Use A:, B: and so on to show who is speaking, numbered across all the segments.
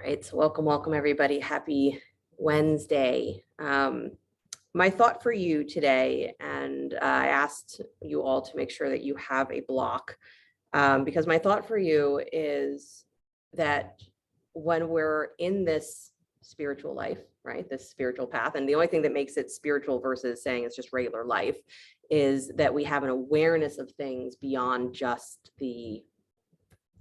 A: right, so welcome everybody. Happy Wednesday. My thought for you today, and I asked you all to make sure that you have a block, because my thought for you is that when we're in this spiritual life, right, this spiritual path, and the only thing that makes it spiritual versus saying it's just regular life is that we have an awareness of things beyond just the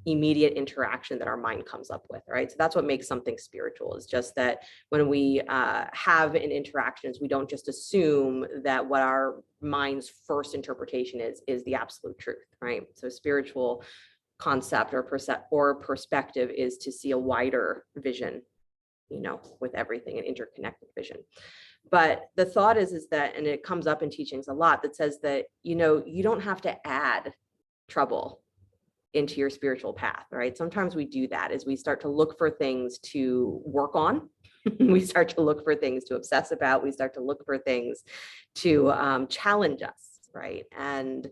A: immediate interaction that our mind comes up with, right? So that's what makes something spiritual, is just that when we have an interactions, we don't just assume that what our mind's first interpretation is the absolute truth, right? So spiritual concept or perspective is to see a wider vision, you know, with everything, an interconnected vision. But the thought is that, and it comes up in teachings a lot, that says that, you know, you don't have to add trouble into your spiritual path, right? Sometimes we do that, is we start to look for things to work on. We start to look for things to obsess about. We start to look for things to challenge us, right? And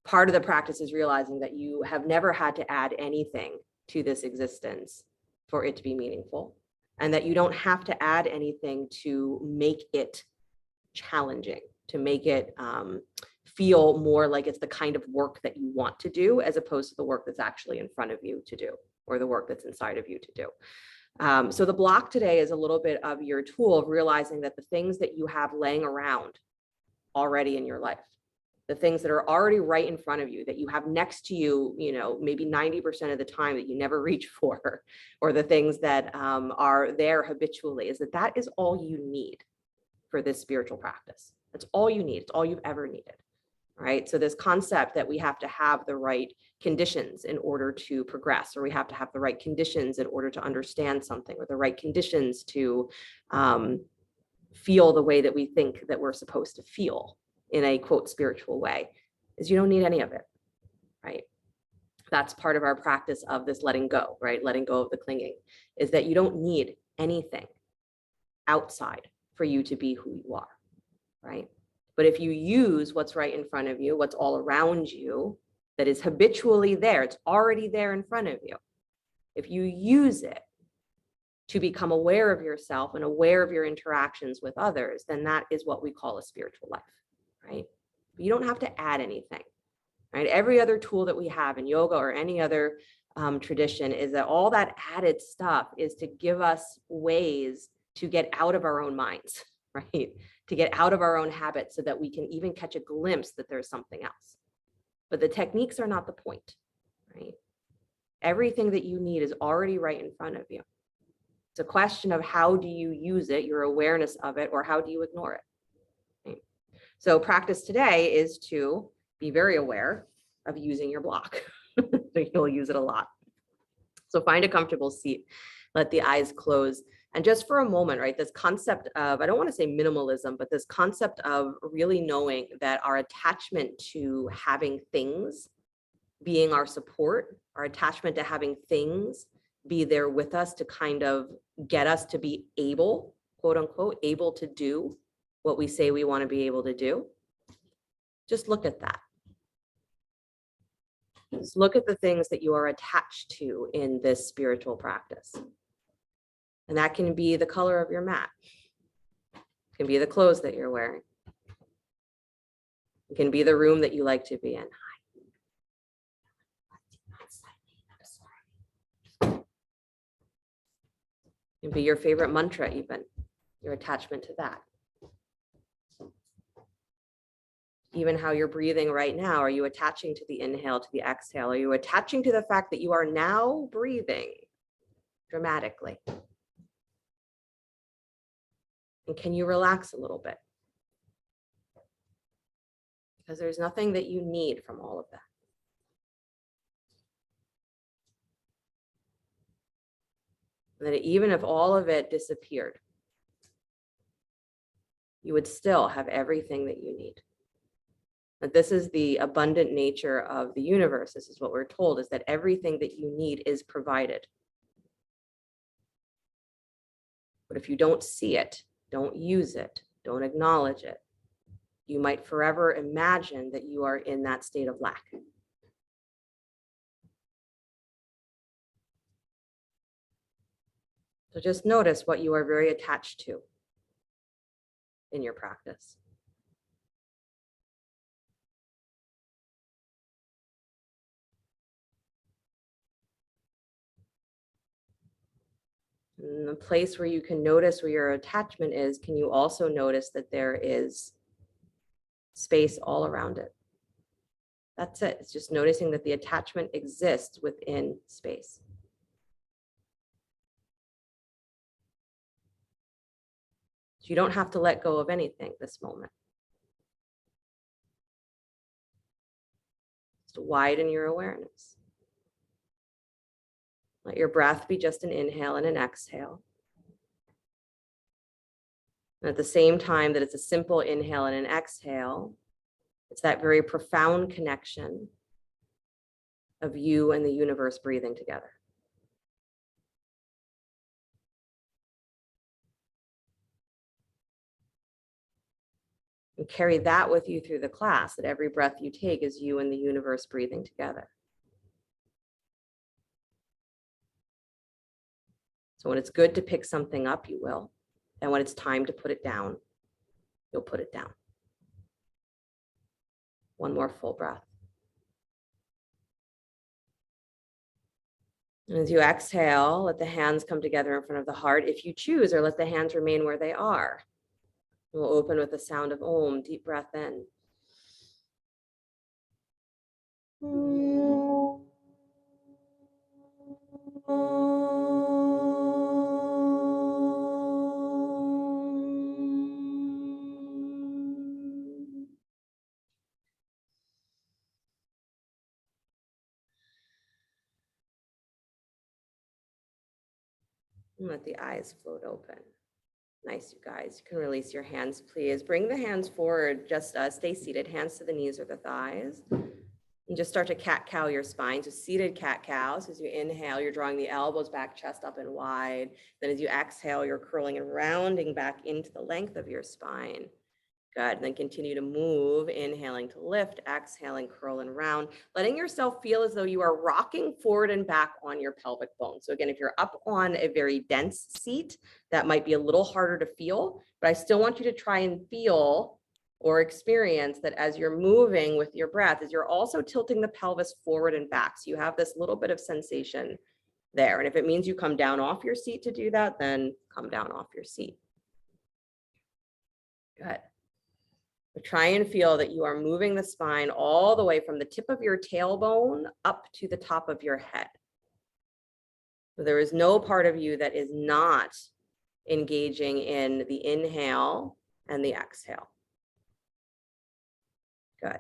A: part of the practice is realizing that you have never had to add anything to this existence for it to be meaningful, and that you don't have to add anything to make it challenging, to make it feel more like it's the kind of work that you want to do, as opposed to the work that's actually in front of you to do, or the work that's inside of you to do. So the block today is a little bit of your tool of realizing that the things that you have laying around already in your life, the things that are already right in front of you, that you have next to you, you know, maybe 90% of the time that you never reach for, or the things that are there habitually, is that is all you need for this spiritual practice. That's all you need. It's all you've ever needed. Right? So this concept that we have to have the right conditions in order to progress, or we have to have the right conditions in order to understand something, or the right conditions to feel the way that we think that we're supposed to feel in a quote spiritual way, is you don't need any of it, right? That's part of our practice of this letting go, right? Letting go of the clinging, is that you don't need anything outside for you to be who you are, right? But if you use what's right in front of you, what's all around you, that is habitually there, it's already there in front of you. If you use it to become aware of yourself and aware of your interactions with others, then that is what we call a spiritual life, right? But you don't have to add anything, right? Every other tool that we have in yoga or any other tradition is that all that added stuff is to give us ways to get out of our own minds, right? To get out of our own habits so that we can even catch a glimpse that there's something else. But the techniques are not the point, right? Everything that you need is already right in front of you. It's a question of how do you use it, your awareness of it, or how do you ignore it, right? So practice today is to be very aware of using your block. So you'll use it a lot. So find a comfortable seat, let the eyes close. And just for a moment, right, this concept of, I don't want to say minimalism, but this concept of really knowing that our attachment to having things being our support, our attachment to having things be there with us to kind of get us to be able, quote unquote, able to do what we say we want to be able to do. Just look at that. Just look at the things that you are attached to in this spiritual practice. And that can be the color of your mat. It can be the clothes that you're wearing. It can be the room that you like to be in. It can be your favorite mantra, even your attachment to that. Even how you're breathing right now. Are you attaching to the inhale, to the exhale? Are you attaching to the fact that you are now breathing dramatically? And can you relax a little bit? Because there's nothing that you need from all of that. And that even if all of it disappeared, you would still have everything that you need. That this is the abundant nature of the universe. This is what we're told, is that everything that you need is provided. But if you don't see it, don't use it, don't acknowledge it, you might forever imagine that you are in that state of lack. So just notice what you are very attached to in your practice. And the place where you can notice where your attachment is, can you also notice that there is space all around it? That's it. It's just noticing that the attachment exists within space. So you don't have to let go of anything this moment. Just widen your awareness. Let your breath be just an inhale and an exhale. And at the same time that it's a simple inhale and an exhale, it's that very profound connection of you and the universe breathing together. And carry that with you through the class, that every breath you take is you and the universe breathing together. So when it's good to pick something up, you will. And when it's time to put it down, you'll put it down. One more full breath. And as you exhale, let the hands come together in front of the heart if you choose, or let the hands remain where they are. We'll open with the sound of Om, deep breath in. And let the eyes float open. Nice, you guys. You can release your hands, please. Bring the hands forward. Just stay seated. Hands to the knees or the thighs. And just start to cat-cow your spine. So seated cat-cow. So as you inhale, you're drawing the elbows back, chest up and wide. Then as you exhale, you're curling and rounding back into the length of your spine. Good. And then continue to move, inhaling to lift, exhaling, curl and round, letting yourself feel as though you are rocking forward and back on your pelvic bone. So again, if you're up on a very dense seat, that might be a little harder to feel, but I still want you to try and feel or experience that as you're moving with your breath, as you're also tilting the pelvis forward and back. So you have this little bit of sensation there. And if it means you come down off your seat to do that, then come down off your seat. Good. But try and feel that you are moving the spine all the way from the tip of your tailbone up to the top of your head. So there is no part of you that is not engaging in the inhale and the exhale. Good.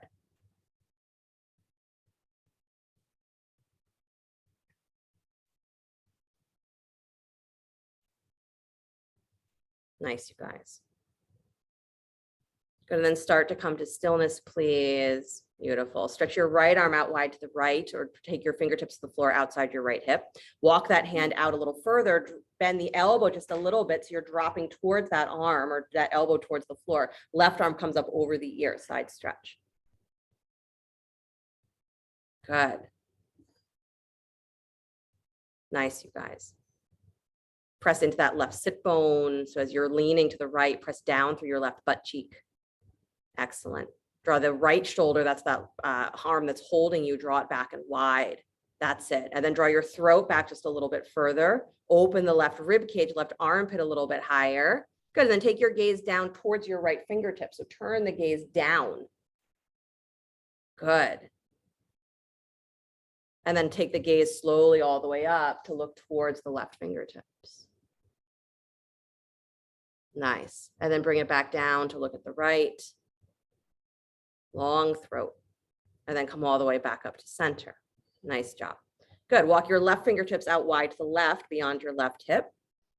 A: Nice, you guys. Good, and then start to come to stillness, please. Beautiful. Stretch your right arm out wide to the right, or take your fingertips to the floor outside your right hip. Walk that hand out a little further, bend the elbow just a little bit so you're dropping towards that arm or that elbow towards the floor. Left arm comes up over the ear, side stretch. Good. Nice, you guys. Press into that left sit bone. So as you're leaning to the right, press down through your left butt cheek. Excellent. Draw the right shoulder, that's that arm that's holding you, draw it back and wide. That's it. And then draw your throat back just a little bit further. Open the left rib cage, left armpit a little bit higher. Good. And then take your gaze down towards your right fingertip. So turn the gaze down. Good. And then take the gaze slowly all the way up to look towards the left fingertips. Nice. And then bring it back down to look at the right. Long throat, and then come all the way back up to center. Nice job. Good. Walk your left fingertips out wide to the left beyond your left hip.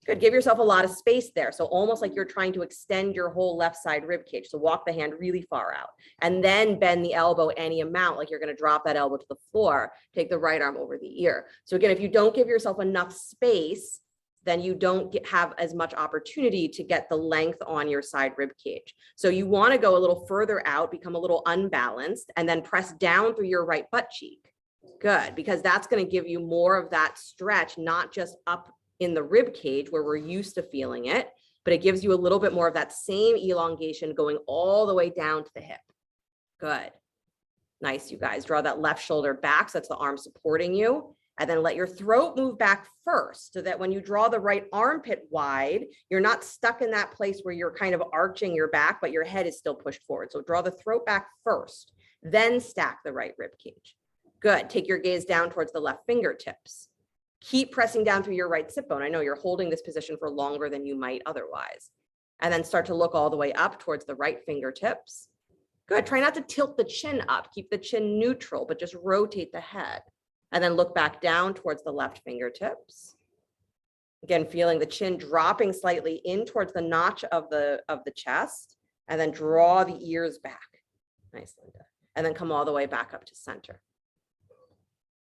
A: Good. Give yourself a lot of space there. So almost like you're trying to extend your whole left side rib cage. So walk the hand really far out and then bend the elbow any amount, like you're going to drop that elbow to the floor. Take the right arm over the ear. So again, if you don't give yourself enough space, then you don't have as much opportunity to get the length on your side rib cage. So you want to go a little further out, become a little unbalanced, and then press down through your right butt cheek. Good, because that's going to give you more of that stretch, not just up in the rib cage where we're used to feeling it, but it gives you a little bit more of that same elongation going all the way down to the hip. Good. Nice, you guys. Draw that left shoulder back so that's the arm supporting you. And then let your throat move back first so that when you draw the right armpit wide, you're not stuck in that place where you're kind of arching your back, but your head is still pushed forward. So draw the throat back first, then stack the right rib cage. Good. Take your gaze down towards the left fingertips. Keep pressing down through your right sit bone. I know you're holding this position for longer than you might otherwise. And then start to look all the way up towards the right fingertips. Good. Try not to tilt the chin up. Keep the chin neutral, but just rotate the head. And then look back down towards the left fingertips. Again, feeling the chin dropping slightly in towards the notch of the chest, and then draw the ears back. Nice, Linda. And then come all the way back up to center.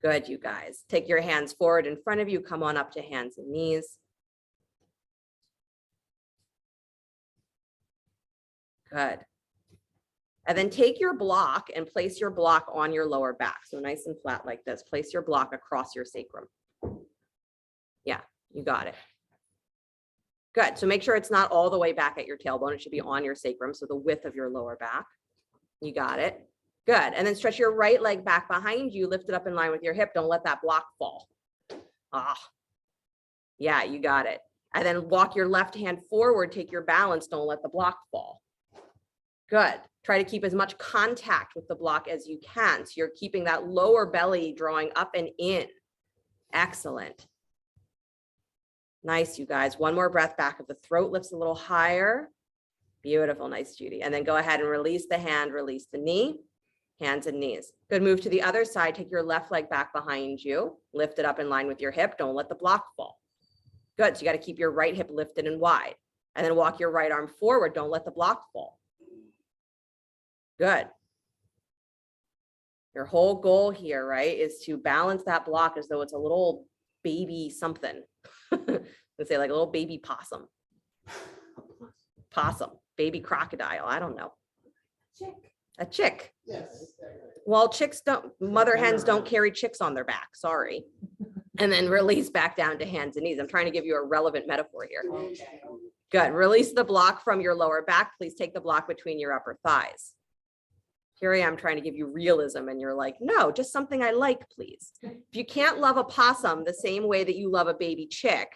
A: Good, you guys. Take your hands forward in front of you. Come on up to hands and knees. Good. And then take your block and place your block on your lower back. So nice and flat like this. Place your block across your sacrum. Yeah, you got it. Good. So make sure it's not all the way back at your tailbone. It should be on your sacrum. So the width of your lower back. You got it. Good. And then stretch your right leg back behind you. Lift it up in line with your hip. Don't let that block fall. Yeah, you got it. And then walk your left hand forward. Take your balance. Don't let the block fall. Good. Try to keep as much contact with the block as you can. So you're keeping that lower belly drawing up and in. Excellent. Nice, you guys. One more breath back of the throat lifts a little higher. Beautiful. Nice, Judy. And then go ahead and release the hand, release the knee, hands and knees. Good. Move to the other side. Take your left leg back behind you. Lift it up in line with your hip. Don't let the block fall. Good. So you got to keep your right hip lifted and wide. And then walk your right arm forward. Don't let the block fall. Good. Your whole goal here, right, is to balance that block as though it's a little baby something. Let's say like a little baby possum. Possum, baby crocodile. I don't know.
B: Chick.
A: A chick.
B: Yes.
A: Well, chicks don't, mother hens don't carry chicks on their back. Sorry. And then release back down to hands and knees. I'm trying to give you a relevant metaphor here.
B: Okay.
A: Good. Release the block from your lower back. Please take the block between your upper thighs. Here I am trying to give you realism and you're like, no, just something I like, please. If you can't love a possum the same way that you love a baby chick,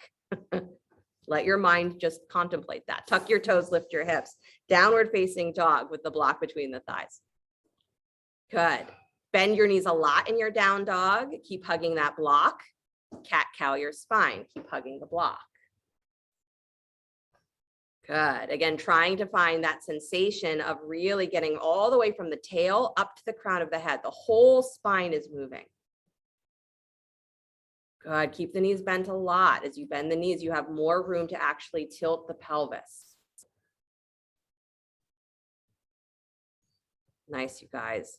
A: let your mind just contemplate that. Tuck your toes, lift your hips. Downward facing dog with the block between the thighs. Good. Bend your knees a lot in your down dog. Keep hugging that block. Cat cow your spine. Keep hugging the block. Good. Again, trying to find that sensation of really getting all the way from the tail up to the crown of the head. The whole spine is moving. Good. Keep the knees bent a lot. As you bend the knees, you have more room to actually tilt the pelvis. Nice, you guys.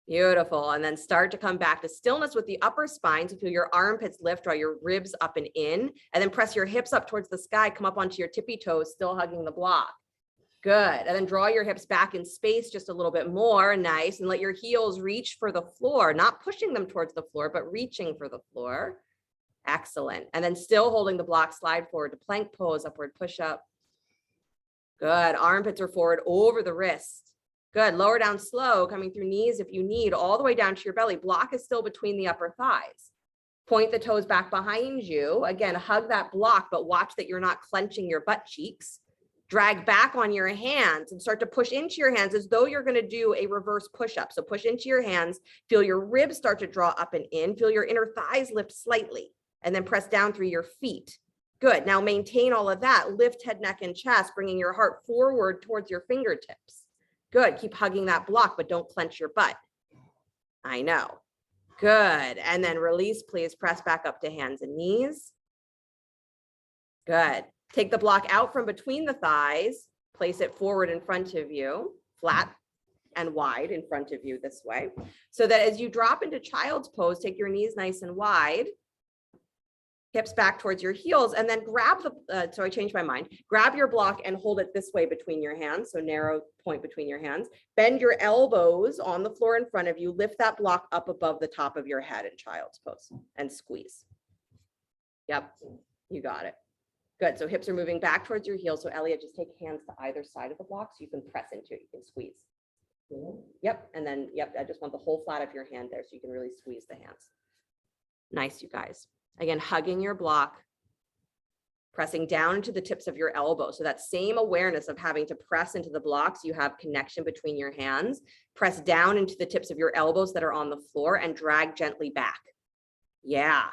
A: Beautiful. And then start to come back to stillness with the upper spine. So feel your armpits lift, draw your ribs up and in, and then press your hips up towards the sky. Come up onto your tippy toes, still hugging the block. Good. And then draw your hips back in space just a little bit more. Nice. And let your heels reach for the floor, not pushing them towards the floor, but reaching for the floor. Excellent. And then still holding the block, slide forward to plank pose, upward push up. Good. Armpits are forward over the wrist. Good. Lower down slow, coming through knees if you need, all the way down to your belly. Block is still between the upper thighs. Point the toes back behind you. Again, hug that block, but watch that you're not clenching your butt cheeks. Drag back on your hands and start to push into your hands as though you're going to do a reverse push-up. So push into your hands, feel your ribs start to draw up and in, feel your inner thighs lift slightly, and then press down through your feet. Good. Now maintain all of that. Lift head, neck, and chest, bringing your heart forward towards your fingertips. Good. Keep hugging that block, but don't clench your butt. I know. Good. And then release, please. Press back up to hands and knees. Good. Take the block out from between the thighs. Place it forward in front of you, flat and wide in front of you this way. So that as you drop into child's pose, take your knees nice and wide. Hips back towards your heels, and then grab the, so I changed my mind, grab your block and hold it this way between your hands. So narrow point between your hands, bend your elbows on the floor in front of you, lift that block up above the top of your head in child's pose and squeeze. Yep, you got it. Good. So hips are moving back towards your heels. So Elliot, just take hands to either side of the block so you can press into it. You can squeeze. Yep. And then, yep, I just want the whole flat of your hand there so you can really squeeze the hands. Nice, you guys. Again, hugging your block, pressing down into the tips of your elbows. So that same awareness of having to press into the blocks, you have connection between your hands. Press down into the tips of your elbows that are on the floor and drag gently back. Yeah.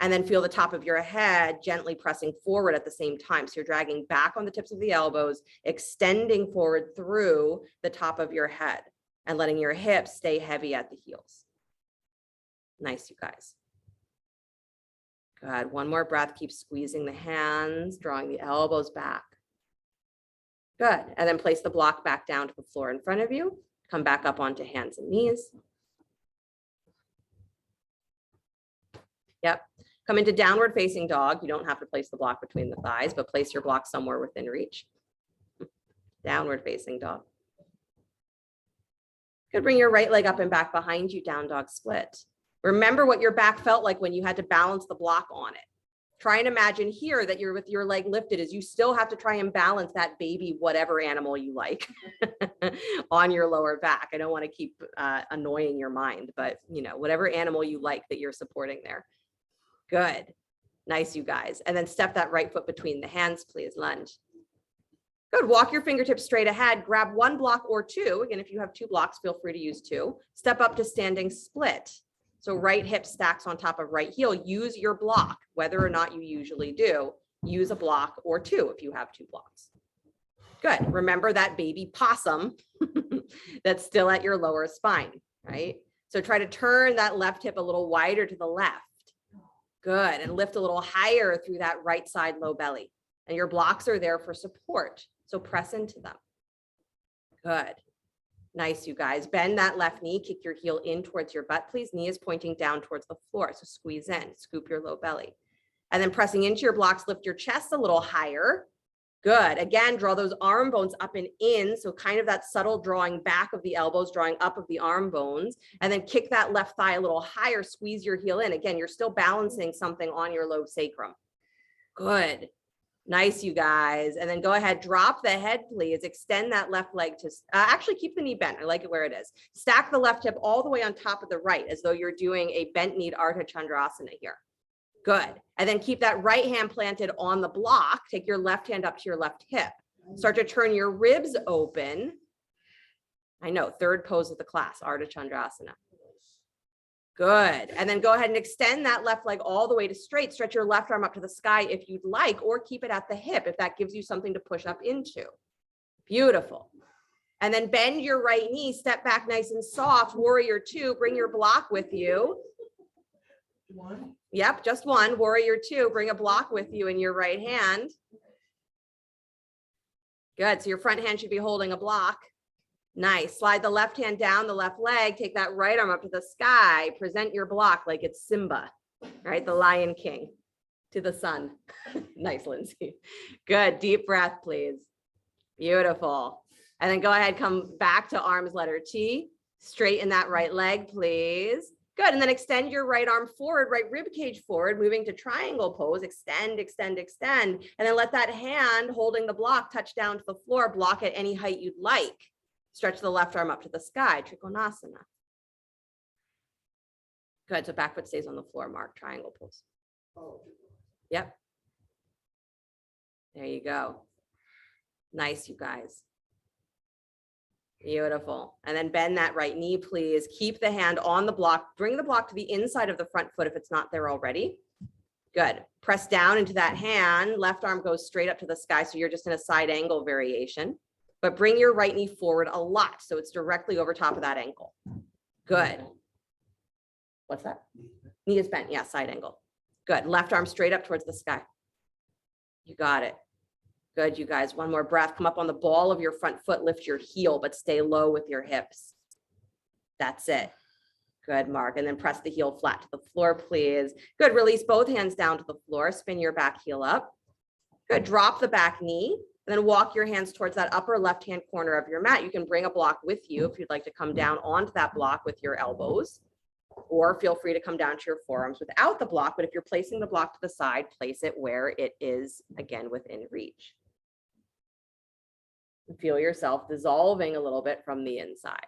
A: And then feel the top of your head gently pressing forward at the same time. So you're dragging back on the tips of the elbows, extending forward through the top of your head and letting your hips stay heavy at the heels. Nice, you guys. Good. One more breath. Keep squeezing the hands, drawing the elbows back. Good. And then place the block back down to the floor in front of you. Come back up onto hands and knees. Yep. Come into downward facing dog. You don't have to place the block between the thighs, but place your block somewhere within reach. Downward facing dog. Good. Bring your right leg up and back behind you. Down dog split. Remember what your back felt like when you had to balance the block on it. Try and imagine here that you're with your leg lifted as you still have to try and balance that baby, whatever animal you like on your lower back. I don't want to keep annoying your mind, but you know, whatever animal you like that you're supporting there. Good. Nice, you guys. And then step that right foot between the hands, please. Lunge. Good. Walk your fingertips straight ahead. Grab one block or two. Again, if you have two blocks, feel free to use two. Step up to standing split. So right hip stacks on top of right heel. Use your block, whether or not you usually do. Use a block or two if you have two blocks. Good. Remember that baby possum that's still at your lower spine, right? So try to turn that left hip a little wider to the left. Good. And lift a little higher through that right side low belly. And your blocks are there for support. So press into them. Good. Nice, you guys. Bend that left knee, kick your heel in towards your butt, please. Knee is pointing down towards the floor. So squeeze in, scoop your low belly. And then pressing into your blocks, lift your chest a little higher. Good. Again, draw those arm bones up and in. So kind of that subtle drawing back of the elbows, drawing up of the arm bones. And then kick that left thigh a little higher, squeeze your heel in. Again, you're still balancing something on your low sacrum. Good. Nice, you guys. And then go ahead, drop the head, please. Extend that left leg to, actually keep the knee bent. I like it where it is. Stack the left hip all the way on top of the right as though you're doing a bent knee Ardha Chandrasana here. Good. And then keep that right hand planted on the block. Take your left hand up to your left hip. Start to turn your ribs open. I know, third pose of the class, Ardha Chandrasana. Good. And then go ahead and extend that left leg all the way to straight. Stretch your left arm up to the sky if you'd like, or keep it at the hip if that gives you something to push up into. Beautiful. And then bend your right knee, step back nice and soft. Warrior two, bring your block with you. One. Yep, just one. Warrior two, bring a block with you in your right hand. Good. So your front hand should be holding a block. Nice. Slide the left hand down the left leg. Take that right arm up to the sky. Present your block like it's Simba, right? The Lion King to the sun. Nice, Lindsay. Good. Deep breath, please. Beautiful. And then go ahead, come back to arms letter T. Straighten that right leg, please. Good. And then extend your right arm forward, right rib cage forward, moving to triangle pose. Extend, extend, extend. And then let that hand holding the block touch down to the floor. Block at any height you'd like. Stretch the left arm up to the sky, Trikonasana. Good, so back foot stays on the floor, Mark, triangle pose. Yep. There you go. Nice, you guys. Beautiful. And then bend that right knee, please. Keep the hand on the block. Bring the block to the inside of the front foot if it's not there already. Good. Press down into that hand. Left arm goes straight up to the sky, so you're just in a side angle variation. But bring your right knee forward a lot so it's directly over top of that ankle. Good. What's that? Knee is bent. Yeah, side angle. Good. Left arm straight up towards the sky. You got it. Good, you guys. One more breath. Come up on the ball of your front foot. Lift your heel, but stay low with your hips. That's it. Good, Mark. And then press the heel flat to the floor, please. Good. Release both hands down to the floor. Spin your back heel up. Good. Drop the back knee. And then walk your hands towards that upper left-hand corner of your mat. You can bring a block with you if you'd like to come down onto that block with your elbows. Or feel free to come down to your forearms without the block, but if you're placing the block to the side, place it where it is, again, within reach. Feel yourself dissolving a little bit from the inside.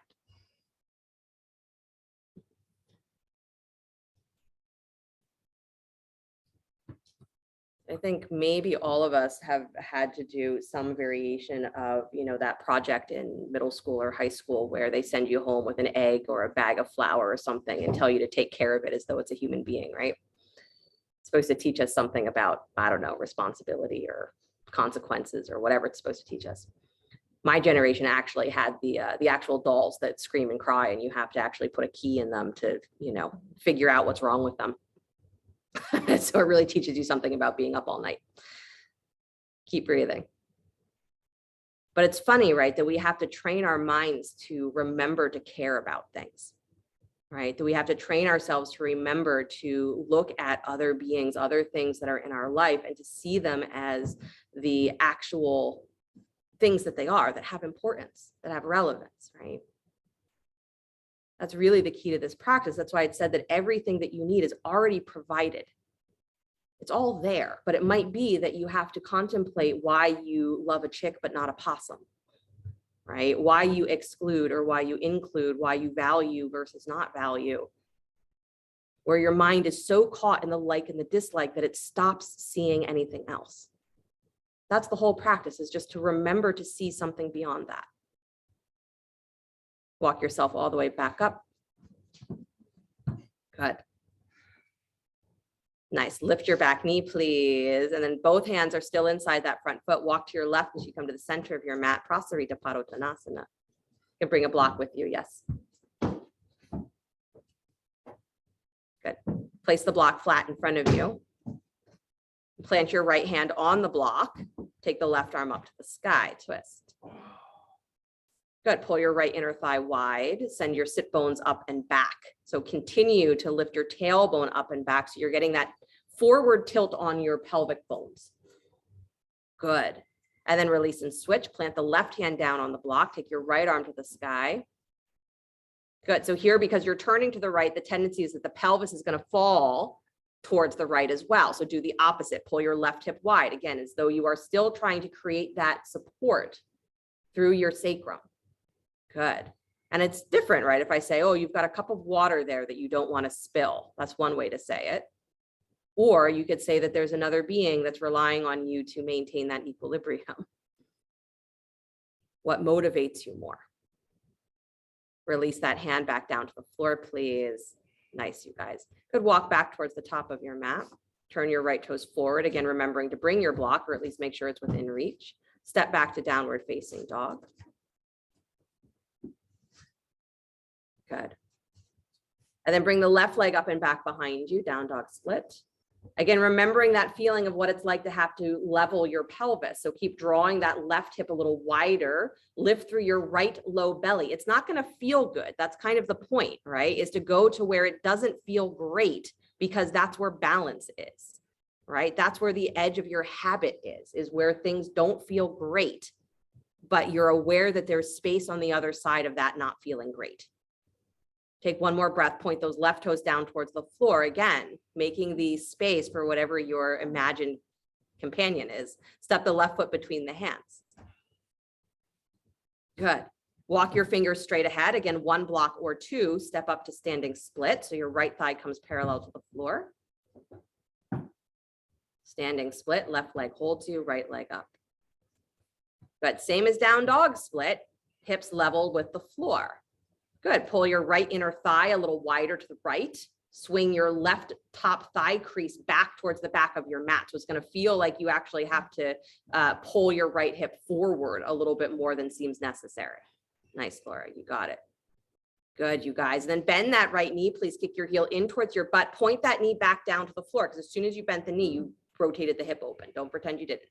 A: I think maybe all of us have had to do some variation of, that project in middle school or high school where they send you home with an egg or a bag of flour or something and tell you to take care of it as though it's a human being, right? It's supposed to teach us something about, I don't know, responsibility or consequences or whatever it's supposed to teach us. My generation actually had the actual dolls that scream and cry, and you have to actually put a key in them to, figure out what's wrong with them. So it really teaches you something about being up all night. Keep breathing. But it's funny, right, that we have to train our minds to remember to care about things, right? That we have to train ourselves to remember to look at other beings, other things that are in our life, and to see them as the actual things that they are, that have importance, that have relevance, right? That's really the key to this practice. That's why it said that everything that you need is already provided. It's all there, but it might be that you have to contemplate why you love a chick but not a possum, right? Why you exclude or why you include, why you value versus not value. Where your mind is so caught in the like and the dislike that it stops seeing anything else. That's the whole practice, is just to remember to see something beyond that. Walk yourself all the way back up. Good. Nice. Lift your back knee, please. And then both hands are still inside that front foot. Walk to your left as you come to the center of your mat. Prasarita Badakanasana. You can bring a block with you. Yes. Good. Place the block flat in front of you. Plant your right hand on the block. Take the left arm up to the sky. Twist. Good. Pull your right inner thigh wide. Send your sit bones up and back. So continue to lift your tailbone up and back so you're getting that forward tilt on your pelvic bones. Good. And then release and switch. Plant the left hand down on the block. Take your right arm to the sky. Good. So here, because you're turning to the right, the tendency is that the pelvis is going to fall towards the right as well. So do the opposite. Pull your left hip wide. Again, as though you are still trying to create that support through your sacrum. Good. And it's different, right? If I say, oh, you've got a cup of water there that you don't want to spill. That's one way to say it. Or you could say that there's another being that's relying on you to maintain that equilibrium. What motivates you more? Release that hand back down to the floor, please. Nice, you guys. Good. Walk back towards the top of your mat. Turn your right toes forward. Again, remembering to bring your block, or at least make sure it's within reach. Step back to downward facing dog. Good. And then bring the left leg up and back behind you, down dog split. Again, remembering that feeling of what it's like to have to level your pelvis. So keep drawing that left hip a little wider, lift through your right low belly. It's not going to feel good. That's kind of the point, right? Is to go to where it doesn't feel great, because that's where balance is, right? That's where the edge of your habit is where things don't feel great, but you're aware that there's space on the other side of that not feeling great. Take one more breath, point those left toes down towards the floor. Again, making the space for whatever your imagined companion is. Step the left foot between the hands. Good. Walk your fingers straight ahead. Again, one block or two. Step up to standing split. So your right thigh comes parallel to the floor. Standing split, left leg holds you, right leg up. Good. Same as down dog split, hips level with the floor. Good. Pull your right inner thigh a little wider to the right. Swing your left top thigh crease back towards the back of your mat. So it's going to feel like you actually have to pull your right hip forward a little bit more than seems necessary. Nice, Laura. You got it. Good, you guys. And then bend that right knee. Please kick your heel in towards your butt. Point that knee back down to the floor, because as soon as you bent the knee, you rotated the hip open. Don't pretend you didn't.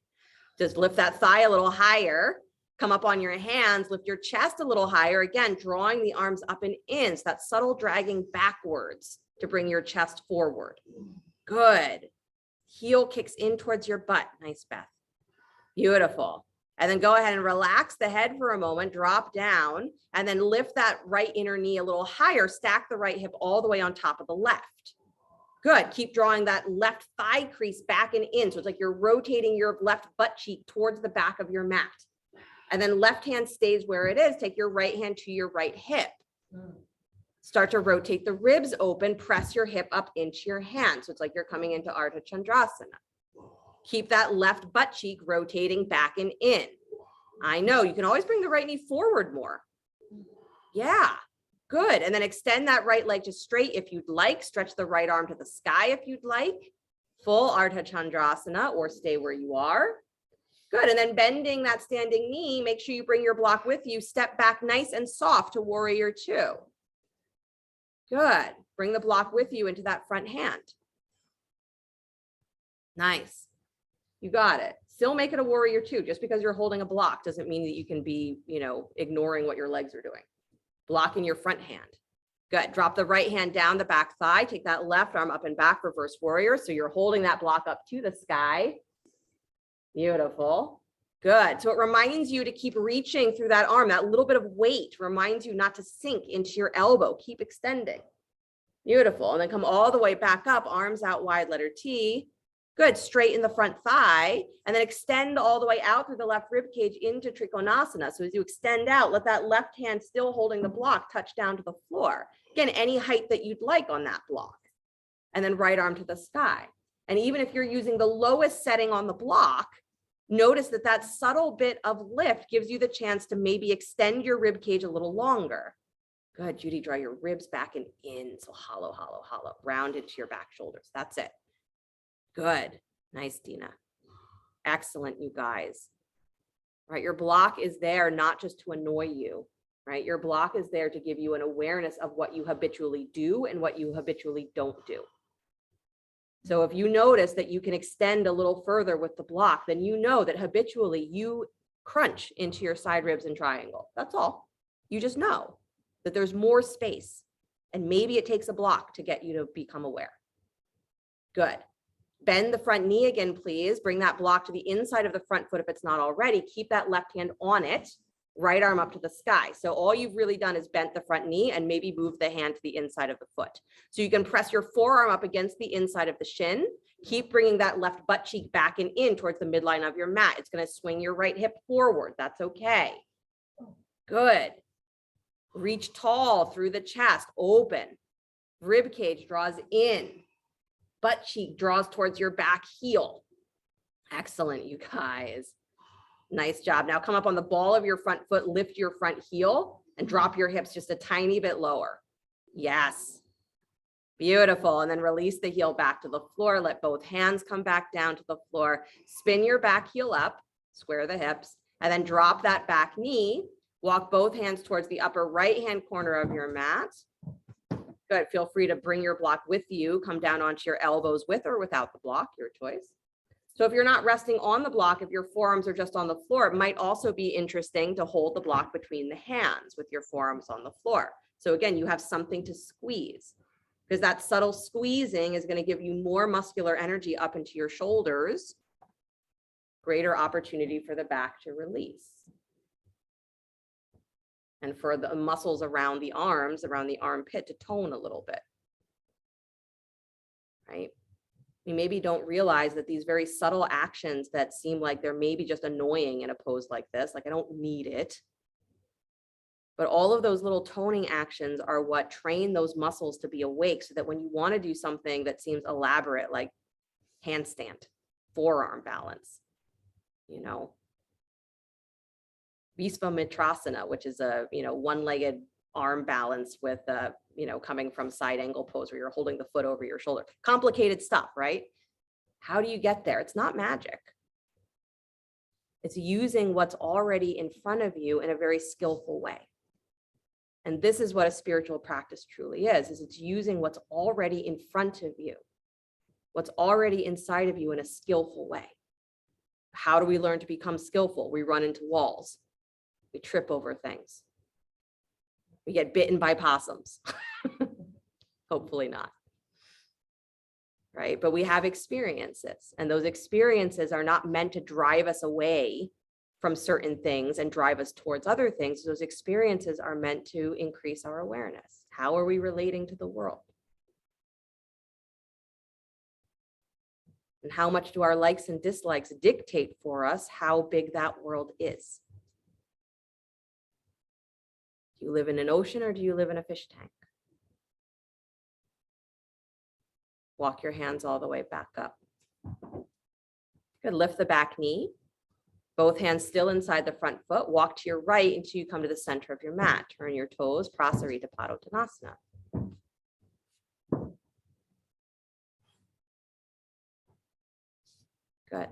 A: Just lift that thigh a little higher. Come up on your hands, lift your chest a little higher. Again, drawing the arms up and in. So that subtle dragging backwards to bring your chest forward. Good. Heel kicks in towards your butt. Nice, Beth. Beautiful. And then go ahead and relax the head for a moment, drop down, and then lift that right inner knee a little higher. Stack the right hip all the way on top of the left. Good. Keep drawing that left thigh crease back and in. So it's like you're rotating your left butt cheek towards the back of your mat. And then left hand stays where it is. Take your right hand to your right hip. Start to rotate the ribs open. Press your hip up into your hand. So it's like you're coming into Ardha Chandrasana. Keep that left butt cheek rotating back and in. I know you can always bring the right knee forward more. Yeah, good. And then extend that right leg to straight if you'd like. Stretch the right arm to the sky if you'd like. Full Ardha Chandrasana or stay where you are. Good. And then bending that standing knee, make sure you bring your block with you. Step back nice and soft to warrior two. Good. Bring the block with you into that front hand. Nice. You got it. Still make it a warrior two. Just because you're holding a block doesn't mean that you can be, ignoring what your legs are doing. Block in your front hand. Good. Drop the right hand down the back thigh. Take that left arm up and back, reverse warrior. So you're holding that block up to the sky. Beautiful. Good. So it reminds you to keep reaching through that arm. That little bit of weight reminds you not to sink into your elbow. Keep extending. Beautiful. And then come all the way back up, arms out wide, letter T. Good. Straighten the front thigh and then extend all the way out through the left rib cage into Trikonasana. So as you extend out, let that left hand still holding the block touch down to the floor. Again, any height that you'd like on that block. And then right arm to the sky. And even if you're using the lowest setting on the block, notice that that subtle bit of lift gives you the chance to maybe extend your rib cage a little longer. Good, Judy, draw your ribs back and in. So hollow, hollow, hollow, round into your back shoulders. That's it. Good. Nice, Dina. Excellent, you guys. Right, your block is there not just to annoy you, right? Your block is there to give you an awareness of what you habitually do and what you habitually don't do. So if you notice that you can extend a little further with the block, then you know that habitually you crunch into your side ribs and triangle. That's all. You just know that there's more space and maybe it takes a block to get you to become aware. Good. Bend the front knee again, please. Bring that block to the inside of the front foot if it's not already. Keep that left hand on it. Right arm up to the sky. So all you've really done is bent the front knee and maybe move the hand to the inside of the foot. So you can press your forearm up against the inside of the shin. Keep bringing that left butt cheek back and in towards the midline of your mat. It's going to swing your right hip forward. That's okay. Good. Reach tall through the chest. Open. Rib cage draws in. Butt cheek draws towards your back heel. Excellent, you guys. Nice job. Now come up on the ball of your front foot, lift your front heel and drop your hips just a tiny bit lower. Yes. Beautiful. And then release the heel back to the floor. Let both hands come back down to the floor. Spin your back heel up, square the hips, and then drop that back knee. Walk both hands towards the upper right-hand corner of your mat. Good. Feel free to bring your block with you. Come down onto your elbows with or without the block, your choice. So if you're not resting on the block, if your forearms are just on the floor, it might also be interesting to hold the block between the hands with your forearms on the floor. So again, you have something to squeeze because that subtle squeezing is going to give you more muscular energy up into your shoulders, greater opportunity for the back to release. And for the muscles around the arms, around the armpit to tone a little bit, right? You maybe don't realize that these very subtle actions that seem like they're maybe just annoying in a pose like this, like I don't need it. But all of those little toning actions are what train those muscles to be awake so that when you want to do something that seems elaborate, like handstand, forearm balance, Visvamitrasana, which is a, one-legged arm balance with coming from side angle pose where you're holding the foot over your shoulder. Complicated stuff, right? How do you get there? It's not magic. It's using what's already in front of you in a very skillful way. And this is what a spiritual practice truly is it's using what's already in front of you, what's already inside of you in a skillful way. How do we learn to become skillful? We run into walls. We trip over things. We get bitten by possums. Hopefully not. Right? But we have experiences, and those experiences are not meant to drive us away from certain things and drive us towards other things. Those experiences are meant to increase our awareness. How are we relating to the world? And how much do our likes and dislikes dictate for us how big that world is? Do you live in an ocean or do you live in a fish tank? Walk your hands all the way back up. Good. Lift the back knee. Both hands still inside the front foot. Walk to your right until you come to the center of your mat. Turn your toes, Prasarita Padottanasana. Good.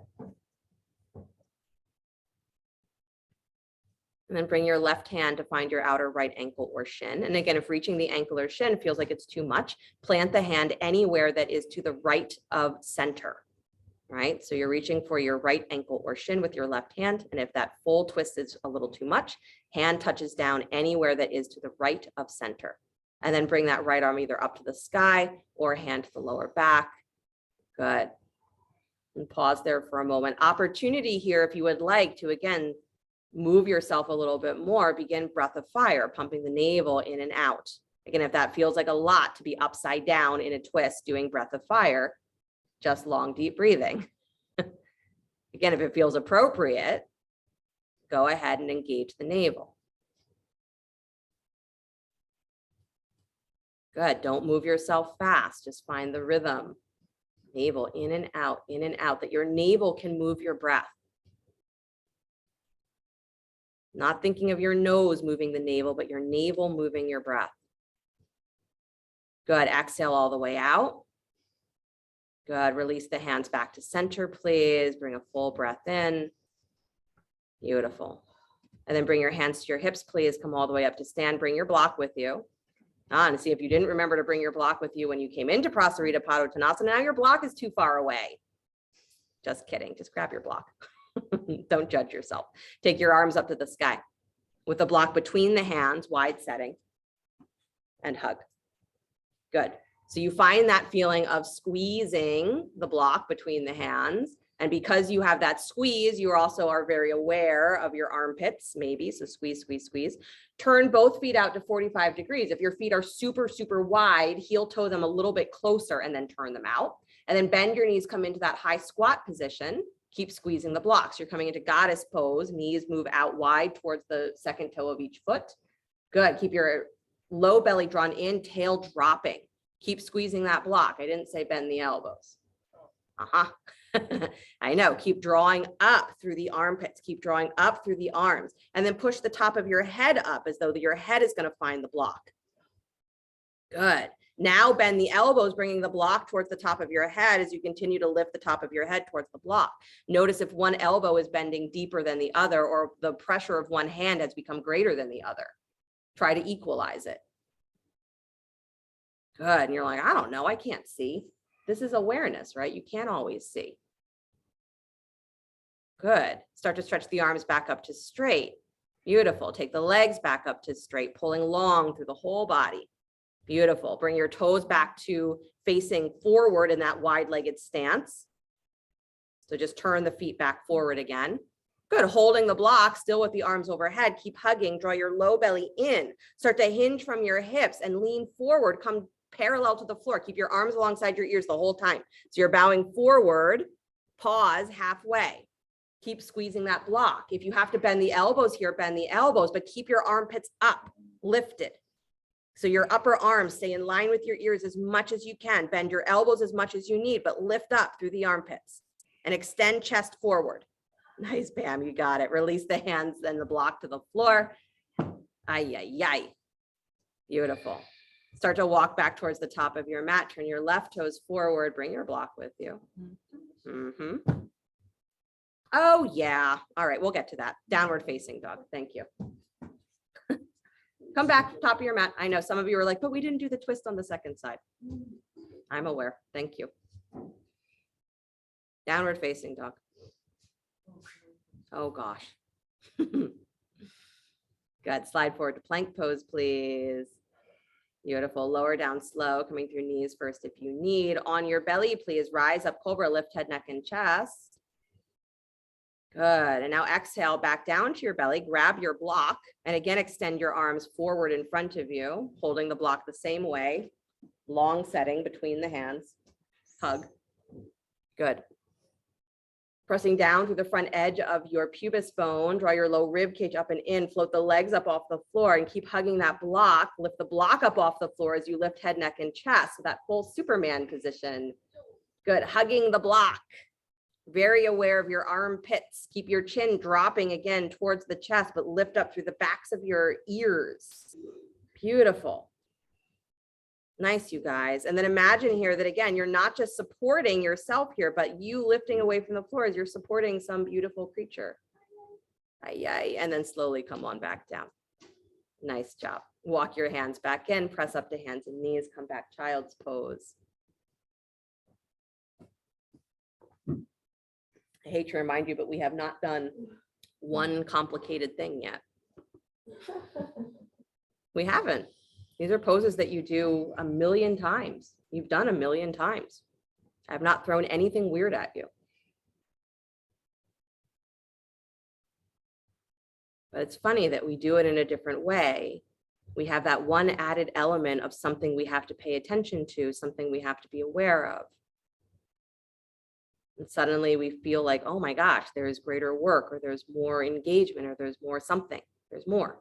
A: And then bring your left hand to find your outer right ankle or shin. And again, if reaching the ankle or shin feels like it's too much, plant the hand anywhere that is to the right of center, right? So you're reaching for your right ankle or shin with your left hand. And if that full twist is a little too much, hand touches down anywhere that is to the right of center. And then bring that right arm either up to the sky or hand to the lower back. Good. And pause there for a moment. Opportunity here, if you would like to, again, move yourself a little bit more, begin breath of fire, pumping the navel in and out. Again, if that feels like a lot to be upside down in a twist, doing breath of fire, just long, deep breathing. Again, if it feels appropriate, go ahead and engage the navel. Good. Don't move yourself fast. Just find the rhythm. Navel in and out, that your navel can move your breath. Not thinking of your nose moving the navel, but your navel moving your breath. Good. Exhale all the way out. Good. Release the hands back to center, please. Bring a full breath in. Beautiful. And then bring your hands to your hips, please. Come all the way up to stand. Bring your block with you. And see if you didn't remember to bring your block with you when you came into Prasarita Padottanasana. Now your block is too far away. Just kidding. Just grab your block. Don't judge yourself. Take your arms up to the sky with the block between the hands, wide setting, and hug. Good. So you find that feeling of squeezing the block between the hands. And because you have that squeeze, you also are very aware of your armpits, maybe. So squeeze, squeeze, squeeze. Turn both feet out to 45 degrees. If your feet are super, super wide, heel toe them a little bit closer and then turn them out. And then bend your knees, come into that high squat position. Keep squeezing the blocks. You're coming into goddess pose. Knees move out wide towards the second toe of each foot. Good. Keep your low belly drawn in, tail dropping. Keep squeezing that block. I didn't say bend the elbows. I know. Keep drawing up through the armpits. Keep drawing up through the arms. And then push the top of your head up as though your head is going to find the block. Good. Now bend the elbows, bringing the block towards the top of your head as you continue to lift the top of your head towards the block. Notice if one elbow is bending deeper than the other, or the pressure of one hand has become greater than the other. Try to equalize it. Good. And you're like, I don't know, I can't see. This is awareness, right? You can't always see. Good. Start to stretch the arms back up to straight. Beautiful. Take the legs back up to straight, pulling long through the whole body. Beautiful. Bring your toes back to facing forward in that wide-legged stance. So just turn the feet back forward again. Good. Holding the block, still with the arms overhead. Keep hugging. Draw your low belly in. Start to hinge from your hips and lean forward. Come parallel to the floor. Keep your arms alongside your ears the whole time. So you're bowing forward. Pause halfway. Keep squeezing that block. If you have to bend the elbows here, bend the elbows, but keep your armpits up, lifted. So your upper arms stay in line with your ears as much as you can. Bend your elbows as much as you need, but lift up through the armpits and extend chest forward. Nice, Pam, you got it. Release the hands and the block to the floor. Ay, ay, ay. Beautiful. Start to walk back towards the top of your mat. Turn your left toes forward. Bring your block with you. Oh, yeah. All right, we'll get to that. Downward facing dog. Thank you. Come back, top of your mat. I know some of you are like, but we didn't do the twist on the second side. I'm aware. Thank you. Downward facing dog. Oh, gosh. Good. Slide forward to plank pose, please. Beautiful. Lower down slow, coming through knees first if you need. On your belly, please rise up, cobra, lift head, neck, and chest. Good. And now exhale back down to your belly, grab your block, and again, extend your arms forward in front of you, holding the block the same way, long setting between the hands, hug. Good. Pressing down through the front edge of your pubis bone, draw your low rib cage up and in, float the legs up off the floor and keep hugging that block. Lift the block up off the floor as you lift head, neck, and chest. So that full Superman position. Good. Hugging the block. Very aware of your armpits. Keep your chin dropping again towards the chest, but lift up through the backs of your ears. Beautiful. Nice, you guys. And then imagine here that, again, you're not just supporting yourself here, but you lifting away from the floor as you're supporting some beautiful creature. And then slowly come on back down. Nice job. Walk your hands back in, press up to hands and knees, come back child's pose. I hate to remind you, but we have not done one complicated thing yet. We haven't. These are poses that you do a million times. You've done a million times. I have not thrown anything weird at you. But it's funny that we do it in a different way. We have that one added element of something we have to pay attention to, something we have to be aware of. And suddenly we feel like, oh my gosh, there's greater work, or there's more engagement, or there's more something. There's more.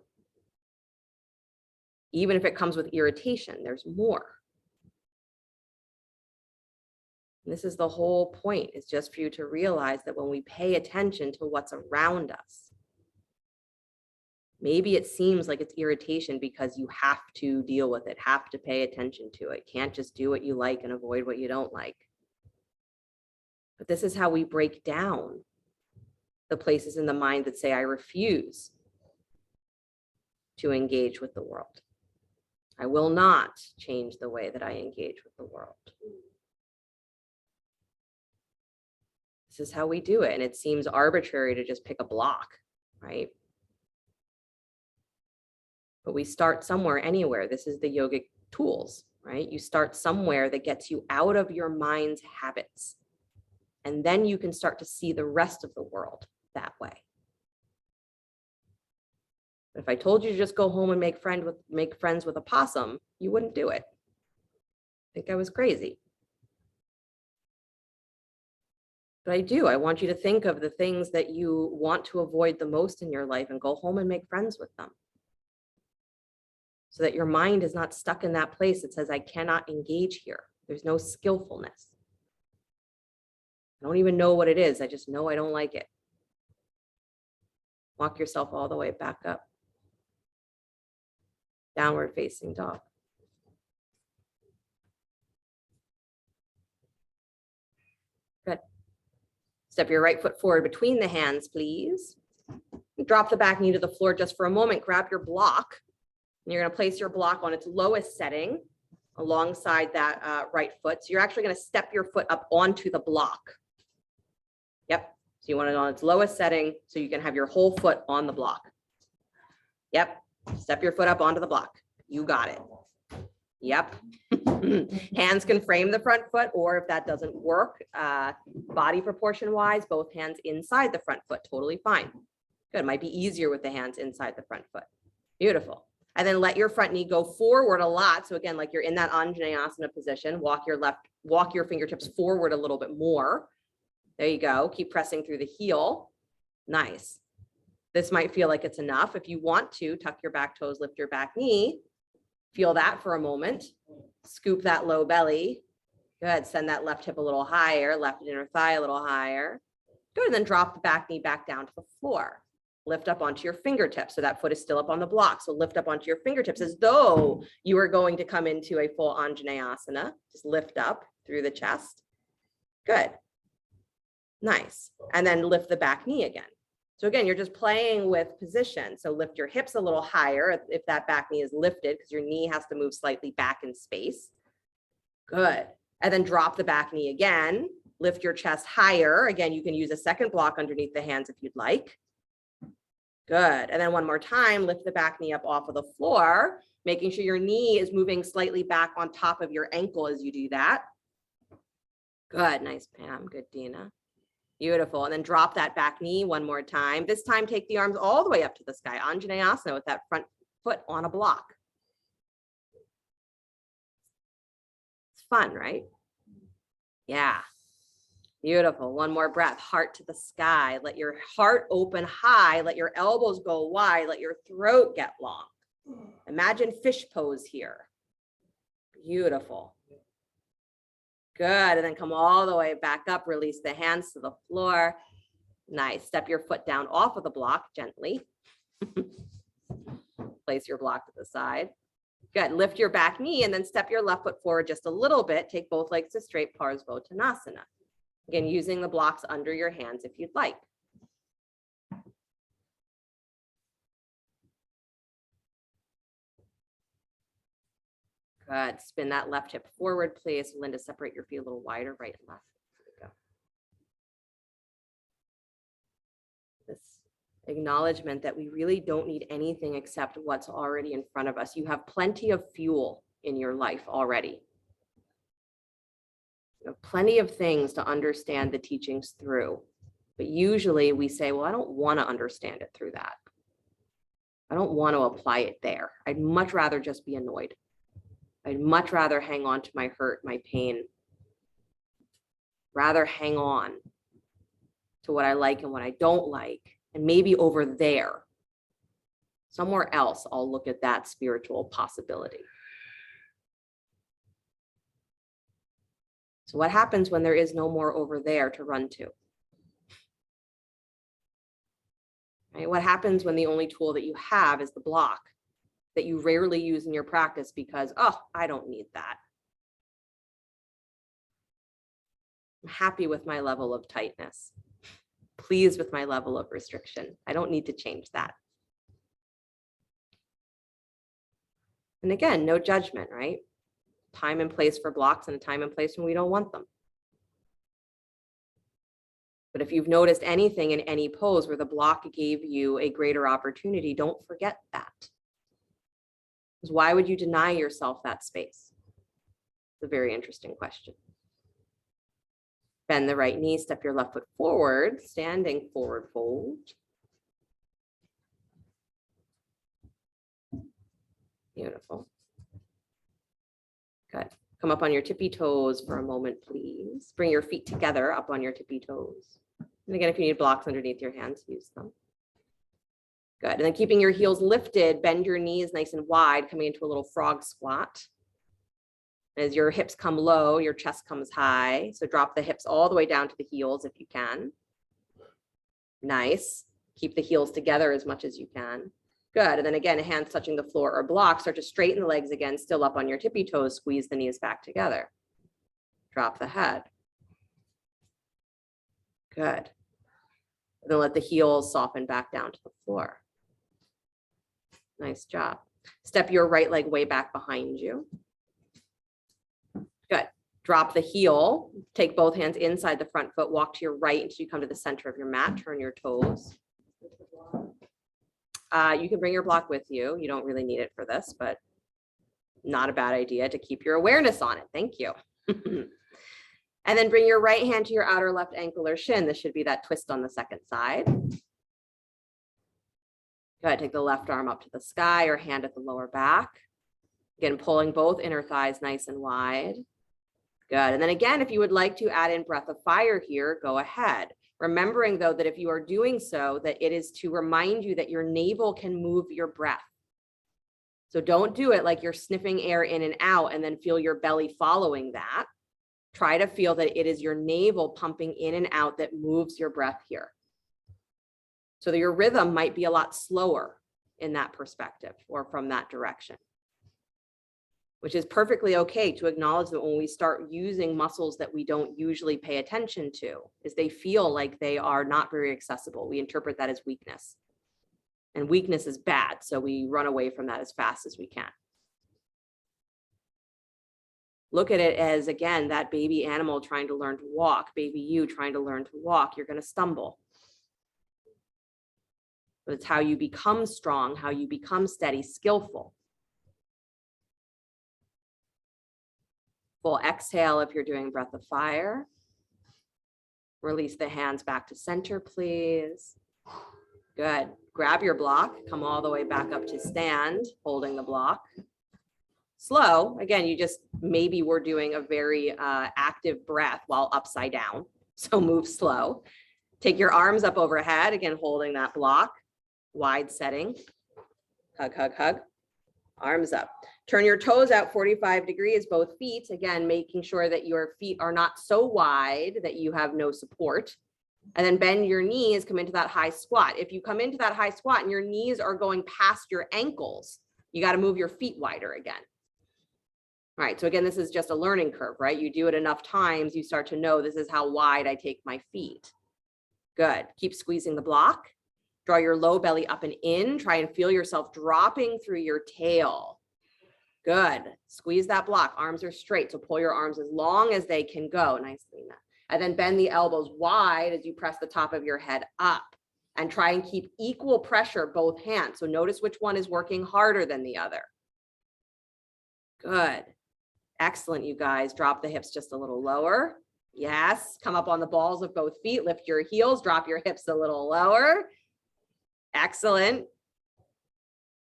A: Even if it comes with irritation, there's more. And this is the whole point, is just for you to realize that when we pay attention to what's around us, maybe it seems like it's irritation because you have to deal with it, have to pay attention to it. Can't just do what you like and avoid what you don't like. But this is how we break down the places in the mind that say, I refuse to engage with the world. I will not change the way that I engage with the world. This is how we do it. And it seems arbitrary to just pick a block, right? But we start somewhere, anywhere. This is the yogic tools, right? You start somewhere that gets you out of your mind's habits. And then you can start to see the rest of the world that way. But if I told you to just go home and make friends with a possum, you wouldn't do it. I think I was crazy. But I do. I want you to think of the things that you want to avoid the most in your life and go home and make friends with them. So that your mind is not stuck in that place that says, I cannot engage here. There's no skillfulness. I don't even know what it is. I just know I don't like it. Walk yourself all the way back up. Downward facing dog. Good. Step your right foot forward between the hands, please. Drop the back knee to the floor just for a moment. Grab your block. And you're going to place your block on its lowest setting alongside that right foot. So you're actually going to step your foot up onto the block. Yep. So you want it on its lowest setting so you can have your whole foot on the block. Yep. Step your foot up onto the block. You got it. Yep. Hands can frame the front foot, or if that doesn't work, body proportion wise, both hands inside the front foot, totally fine. Good. It might be easier with the hands inside the front foot. Beautiful. And then let your front knee go forward a lot. So again, like you're in that Anjaneyasana position, walk your fingertips forward a little bit more. There you go. Keep pressing through the heel. Nice. This might feel like it's enough. If you want to, tuck your back toes, lift your back knee. Feel that for a moment. Scoop that low belly. Good. Send that left hip a little higher, left inner thigh a little higher. Good. And then drop the back knee back down to the floor. Lift up onto your fingertips. So that foot is still up on the block. So lift up onto your fingertips as though you are going to come into a full Anjaneyasana. Just lift up through the chest. Good. Nice. And then lift the back knee again. So again, you're just playing with position. So lift your hips a little higher if that back knee is lifted, because your knee has to move slightly back in space. Good. And then drop the back knee again. Lift your chest higher. Again, you can use a second block underneath the hands if you'd like. Good. And then one more time, lift the back knee up off of the floor, making sure your knee is moving slightly back on top of your ankle as you do that. Good. Nice, Pam. Good, Dina. Beautiful. And then drop that back knee one more time. This time, take the arms all the way up to the sky. Anjaneyasana with that front foot on a block. It's fun, right? Yeah. Beautiful. One more breath. Heart to the sky. Let your heart open high. Let your elbows go wide. Let your throat get long. Imagine fish pose here. Beautiful. Good. And then come all the way back up. Release the hands to the floor. Nice. Step your foot down off of the block gently. Place your block to the side. Good. Lift your back knee and then step your left foot forward just a little bit. Take both legs to straight Parsvottanasana. Again, using the blocks under your hands if you'd like. Good. Spin that left hip forward, please. Linda, separate your feet a little wider, right and left. There we go. This acknowledgement that we really don't need anything except what's already in front of us. You have plenty of fuel in your life already. You have plenty of things to understand the teachings through. But usually we say, well, I don't want to understand it through that. I don't want to apply it there. I'd much rather just be annoyed. I'd much rather hang on to my hurt, my pain. Rather hang on to what I like and what I don't like. And maybe over there, somewhere else, I'll look at that spiritual possibility. So what happens when there is no more over there to run to? Right? What happens when the only tool that you have is the block that you rarely use in your practice because, oh, I don't need that. I'm happy with my level of tightness, pleased with my level of restriction. I don't need to change that. And again, no judgment, right? Time and place for blocks and a time and place when we don't want them. But if you've noticed anything in any pose where the block gave you a greater opportunity, don't forget that. Because why would you deny yourself that space? It's a very interesting question. Bend the right knee, step your left foot forward, standing forward fold. Beautiful. Good. Come up on your tippy toes for a moment, please. Bring your feet together up on your tippy toes. And again, if you need blocks underneath your hands, use them. Good. And then keeping your heels lifted, bend your knees nice and wide, coming into a little frog squat. As your hips come low, your chest comes high. So drop the hips all the way down to the heels if you can. Nice. Keep the heels together as much as you can. Good. And then again, hands touching the floor or block. Start to straighten the legs again, still up on your tippy toes. Squeeze the knees back together. Drop the head. Good. And then let the heels soften back down to the floor. Nice job. Step your right leg way back behind you. Good. Drop the heel. Take both hands inside the front foot. Walk to your right until you come to the center of your mat. Turn your toes. You can bring your block with you. You don't really need it for this, but not a bad idea to keep your awareness on it. Thank you. And then bring your right hand to your outer left ankle or shin. This should be that twist on the second side. Go ahead, take the left arm up to the sky or hand at the lower back. Again, pulling both inner thighs nice and wide. Good. And then again, if you would like to add in breath of fire here, go ahead. Remembering though, that if you are doing so, that it is to remind you that your navel can move your breath. So don't do it like you're sniffing air in and out and then feel your belly following that. Try to feel that it is your navel pumping in and out that moves your breath here. So that your rhythm might be a lot slower in that perspective or from that direction, which is perfectly okay to acknowledge that when we start using muscles that we don't usually pay attention to, is they feel like they are not very accessible. We interpret that as weakness, and weakness is bad. So we run away from that as fast as we can. Look at it as, again, that baby animal trying to learn to walk, baby you trying to learn to walk. You're going to stumble. But it's how you become strong, how you become steady, skillful. Full exhale if you're doing breath of fire. Release the hands back to center, please. Good. Grab your block, come all the way back up to stand, holding the block. Slow. Again, you just, maybe we're doing a very active breath while upside down. So move slow. Take your arms up overhead, again, holding that block, wide setting. Hug, hug, hug. Arms up. Turn your toes out 45 degrees, both feet. Again, making sure that your feet are not so wide that you have no support. And then bend your knees, come into that high squat. If you come into that high squat and your knees are going past your ankles, you got to move your feet wider again. All right, so again, this is just a learning curve, right? You do it enough times, you start to know this is how wide I take my feet. Good. Keep squeezing the block. Draw your low belly up and in. Try and feel yourself dropping through your tail. Good. Squeeze that block. Arms are straight, so pull your arms as long as they can go. Nice, Lena. And then bend the elbows wide as you press the top of your head up. And try and keep equal pressure, both hands. So notice which one is working harder than the other. Good. Excellent, you guys. Drop the hips just a little lower. Yes. Come up on the balls of both feet. Lift your heels. Drop your hips a little lower. Excellent.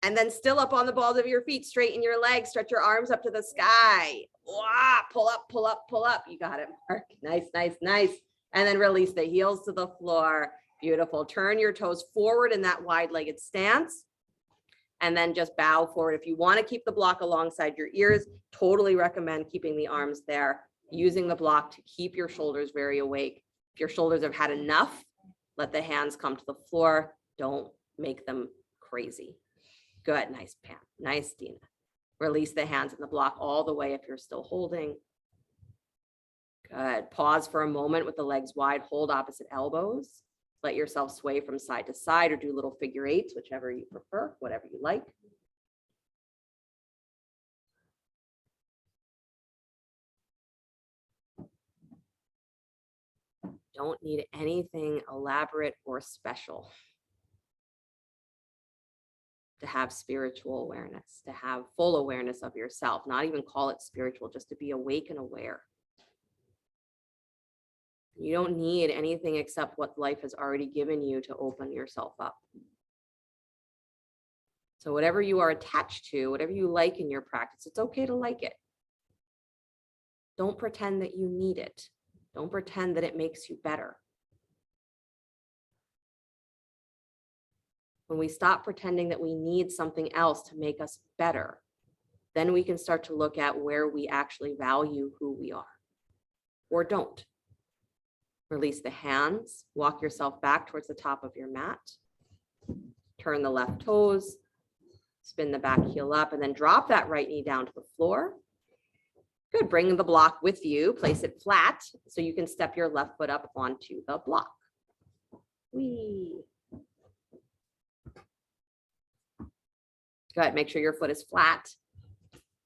A: And then still up on the balls of your feet. Straighten your legs. Stretch your arms up to the sky. Wow. Pull up, pull up, pull up. You got it, Mark. Nice, nice, nice. And then release the heels to the floor. Beautiful. Turn your toes forward in that wide-legged stance. And then just bow forward. If you want to keep the block alongside your ears, totally recommend keeping the arms there, using the block to keep your shoulders very awake. If your shoulders have had enough, let the hands come to the floor. Don't make them crazy. Good. Nice, Pam. Nice, Dina. Release the hands in the block all the way if you're still holding. Good. Pause for a moment with the legs wide. Hold opposite elbows. Let yourself sway from side to side or do little figure eights, whichever you prefer, whatever you like. Don't need anything elaborate or special to have spiritual awareness, to have full awareness of yourself, not even call it spiritual, just to be awake and aware. You don't need anything except what life has already given you to open yourself up. So whatever you are attached to, whatever you like in your practice, it's okay to like it. Don't pretend that you need it. Don't pretend that it makes you better. When we stop pretending that we need something else to make us better, then we can start to look at where we actually value who we are or don't. Release the hands, walk yourself back towards the top of your mat. Turn the left toes, spin the back heel up, and then drop that right knee down to the floor. Good, bring the block with you, place it flat so you can step your left foot up onto the block. Whee. Good, make sure your foot is flat.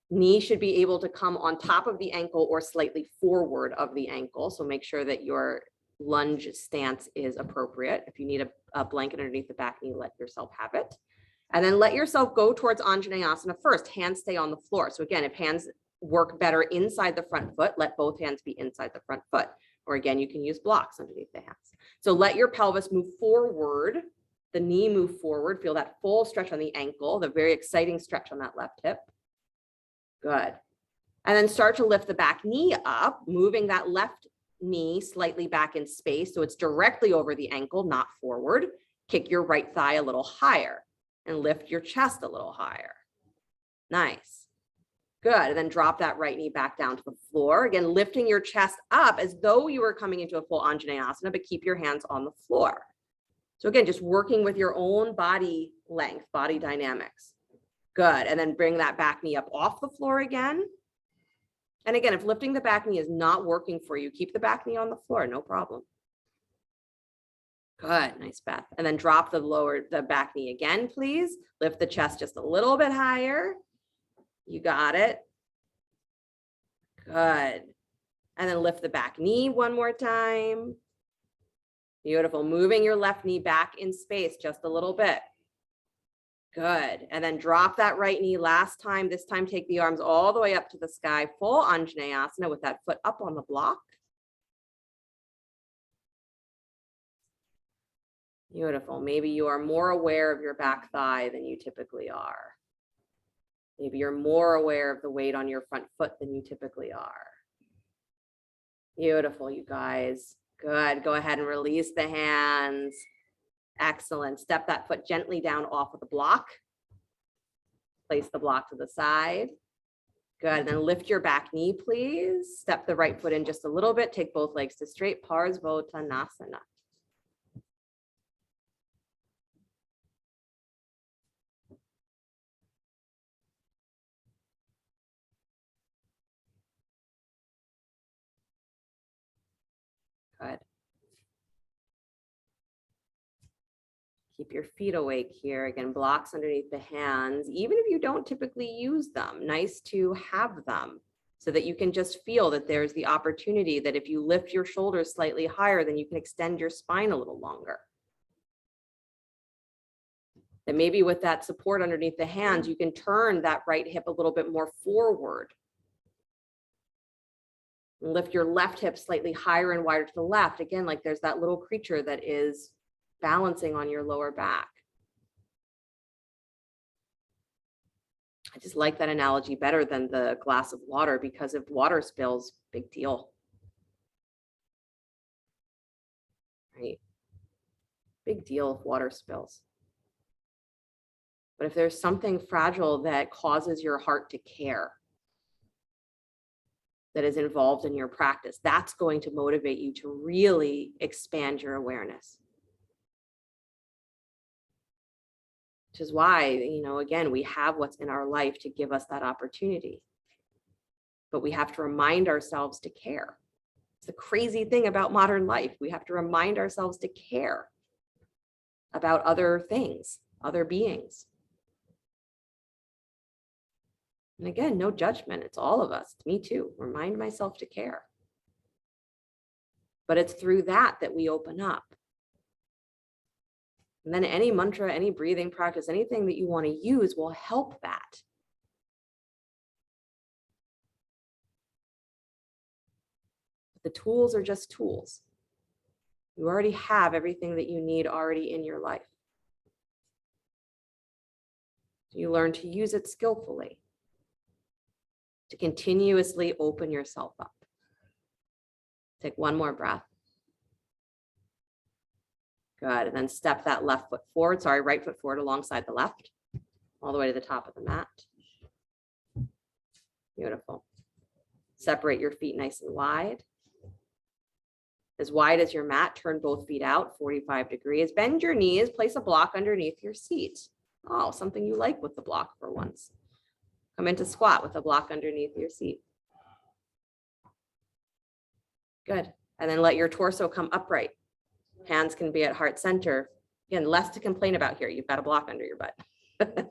A: Knee should be able to come on top of the ankle or slightly forward of the ankle. So make sure that your lunge stance is appropriate. If you need a blanket underneath the back knee, let yourself have it. And then let yourself go towards Anjaneyasana first. Hands stay on the floor. So again, if hands work better inside the front foot, let both hands be inside the front foot. Or again, you can use blocks underneath the hands. So let your pelvis move forward, the knee move forward. Feel that full stretch on the ankle, the very exciting stretch on that left hip. Good. And then start to lift the back knee up, moving that left knee slightly back in space. So it's directly over the ankle, not forward. Kick your right thigh a little higher and lift your chest a little higher. Nice. Good. And then drop that right knee back down to the floor. Again, lifting your chest up as though you were coming into a full Anjaneyasana, but keep your hands on the floor. So again, just working with your own body length, body dynamics. Good. And then bring that back knee up off the floor again. And again, if lifting the back knee is not working for you, keep the back knee on the floor, no problem. Good. Nice, Beth. And then drop the back knee again, please. Lift the chest just a little bit higher. You got it. Good. And then lift the back knee one more time. Beautiful. Moving your left knee back in space just a little bit. Good. And then drop that right knee last time. This time, take the arms all the way up to the sky, full Anjaneyasana with that foot up on the block. Beautiful. Maybe you are more aware of your back thigh than you typically are. Maybe you're more aware of the weight on your front foot than you typically are. Beautiful, you guys. Good. Go ahead and release the hands. Excellent. Step that foot gently down off of the block. Place the block to the side. Good. And then lift your back knee, please. Step the right foot in just a little bit. Take both legs to straight. Badakanasana. Good. Keep your feet awake here. Again, blocks underneath the hands, even if you don't typically use them, nice to have them so that you can just feel that there's the opportunity that if you lift your shoulders slightly higher, then you can extend your spine a little longer. That maybe with that support underneath the hands, you can turn that right hip a little bit more forward. And lift your left hip slightly higher and wider to the left. Again, like there's that little creature that is balancing on your lower back. I just like that analogy better than the glass of water, because if water spills, big deal. Right? Big deal if water spills. But if there's something fragile that causes your heart to care, that is involved in your practice, that's going to motivate you to really expand your awareness. Which is why, again, we have what's in our life to give us that opportunity. But we have to remind ourselves to care. It's the crazy thing about modern life. We have to remind ourselves to care about other things, other beings. And again, no judgment. It's all of us. It's me too. Remind myself to care. But it's through that we open up. And then any mantra, any breathing practice, anything that you want to use will help that. The tools are just tools. You already have everything that you need already in your life. You learn to use it skillfully, to continuously open yourself up. Take one more breath. Good. And then step that right foot forward alongside the left, all the way to the top of the mat. Beautiful. Separate your feet nice and wide. As wide as your mat, turn both feet out 45 degrees. Bend your knees, place a block underneath your seat. Oh, something you like with the block for once. Come into squat with a block underneath your seat. Good. And then let your torso come upright. Hands can be at heart center. Again, less to complain about here. You've got a block under your butt.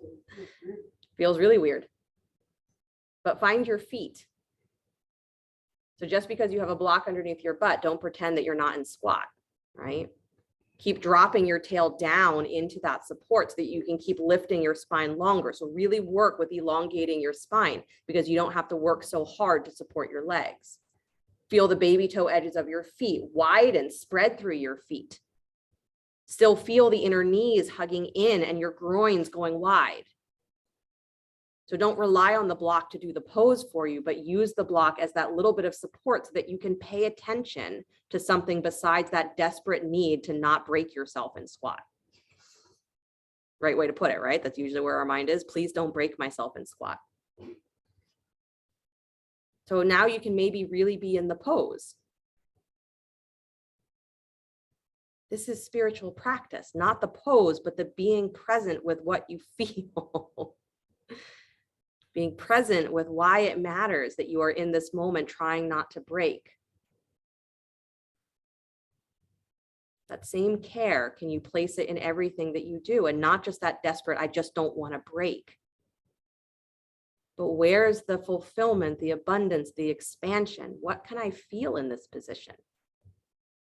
A: Feels really weird. But find your feet. So just because you have a block underneath your butt, don't pretend that you're not in squat, right? Keep dropping your tail down into that support so that you can keep lifting your spine longer. So really work with elongating your spine, because you don't have to work so hard to support your legs. Feel the baby toe edges of your feet widen, spread through your feet. Still feel the inner knees hugging in and your groins going wide. So don't rely on the block to do the pose for you, but use the block as that little bit of support so that you can pay attention to something besides that desperate need to not break yourself in squat. Right way to put it, right? That's usually where our mind is. Please don't break myself in squat. So now you can maybe really be in the pose. This is spiritual practice, not the pose, but the being present with what you feel. Being present with why it matters that you are in this moment, trying not to break. That same care, can you place it in everything that you do, and not just that desperate, I just don't want to break. But where's the fulfillment, the abundance, the expansion? What can I feel in this position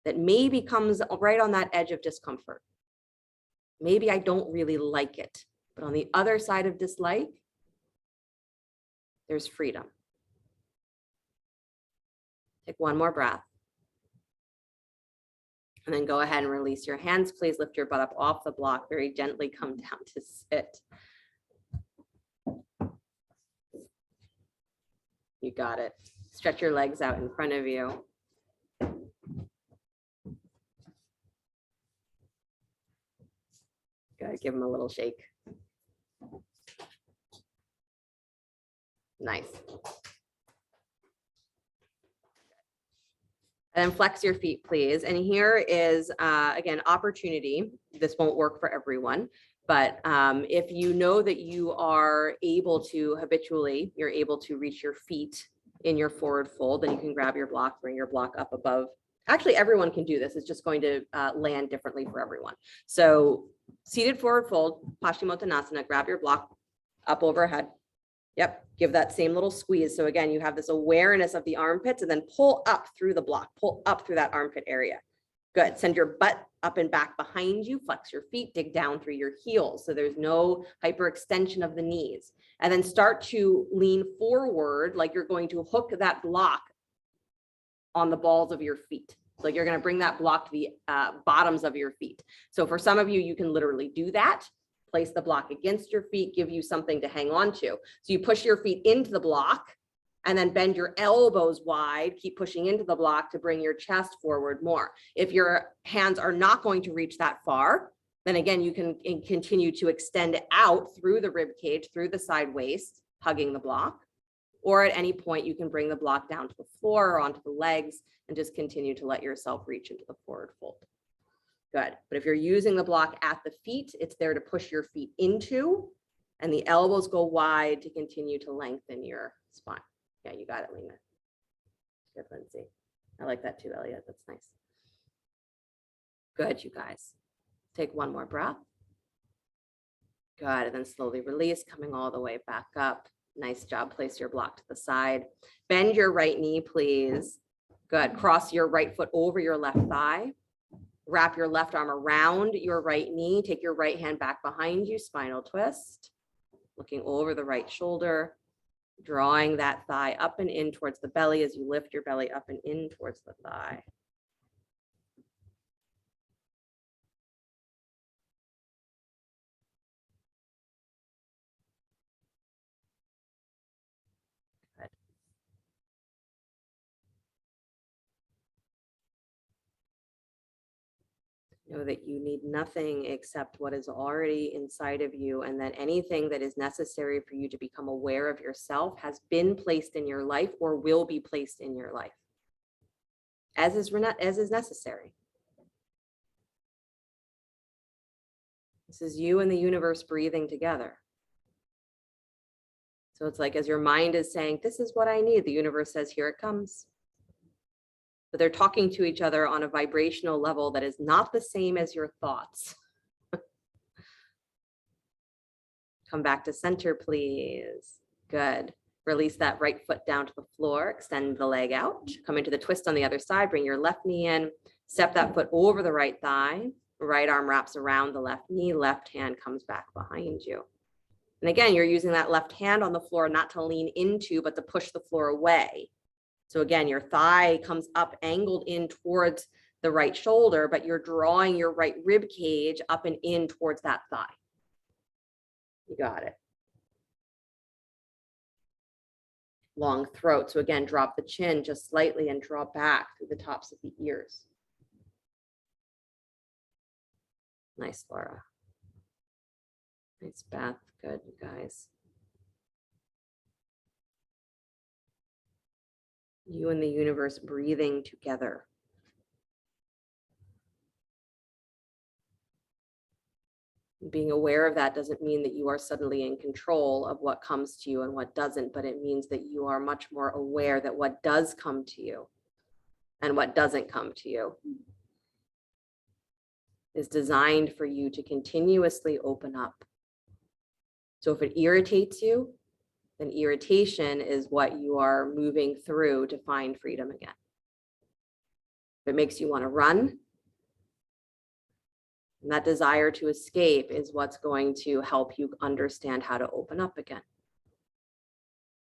A: that maybe comes right on that edge of discomfort? Maybe I don't really like it, but on the other side of dislike, there's freedom. Take one more breath. And then go ahead and release your hands, please. Lift your butt up off the block, very gently come down to sit. You got it. Stretch your legs out in front of you. Good, give them a little shake. Nice. And then flex your feet, please. And here is, again, opportunity. This won't work for everyone, but if you know that you are able to habitually, you're able to reach your feet in your forward fold, then you can grab your block, bring your block up above. Actually, everyone can do this. It's just going to land differently for everyone. So seated forward fold, Paschimottanasana, grab your block up overhead. Yep, give that same little squeeze. So again, you have this awareness of the armpits and then pull up through the block, pull up through that armpit area. Good, send your butt up and back behind you, flex your feet, dig down through your heels. So there's no hyperextension of the knees. And then start to lean forward like you're going to hook that block on the balls of your feet. Like you're gonna bring that block to the bottoms of your feet. So for some of you, you can literally do that. Place the block against your feet, give you something to hang on to. So you push your feet into the block and then bend your elbows wide, keep pushing into the block to bring your chest forward more. If your hands are not going to reach that far, then again, you can continue to extend out through the rib cage, through the side waist, hugging the block. Or at any point, you can bring the block down to the floor or onto the legs and just continue to let yourself reach into the forward fold. Good. But if you're using the block at the feet, it's there to push your feet into, and the elbows go wide to continue to lengthen your spine. Yeah, you got it, Lena. Good, Lindsay. I like that too, Elliot. That's nice. Good, you guys. Take one more breath. Good, and then slowly release, coming all the way back up. Nice job. Place your block to the side. Bend your right knee, please. Good. Cross your right foot over your left thigh. Wrap your left arm around your right knee. Take your right hand back behind you, spinal twist. Looking over the right shoulder, drawing that thigh up and in towards the belly as you lift your belly up and in towards the thigh. Good. Know that you need nothing except what is already inside of you, and that anything that is necessary for you to become aware of yourself has been placed in your life or will be placed in your life, as is necessary. This is you and the universe breathing together. So it's like as your mind is saying, this is what I need, the universe says, here it comes. But they're talking to each other on a vibrational level that is not the same as your thoughts. Come back to center, please. Good. Release that right foot down to the floor. Extend the leg out. Come into the twist on the other side. Bring your left knee in. Step that foot over the right thigh. Right arm wraps around the left knee. Left hand comes back behind you. And again, you're using that left hand on the floor not to lean into, but to push the floor away. So again, your thigh comes up, angled in towards the right shoulder, but you're drawing your right rib cage up and in towards that thigh. You got it. Long throat. So again, drop the chin just slightly and draw back through the tops of the ears. Nice, Laura. Nice, Beth. Good, you guys. You and the universe breathing together. Being aware of that doesn't mean that you are suddenly in control of what comes to you and what doesn't, but it means that you are much more aware that what does come to you and what doesn't come to you is designed for you to continuously open up. So if it irritates you, then irritation is what you are moving through to find freedom again. If it makes you want to run, and that desire to escape is what's going to help you understand how to open up again.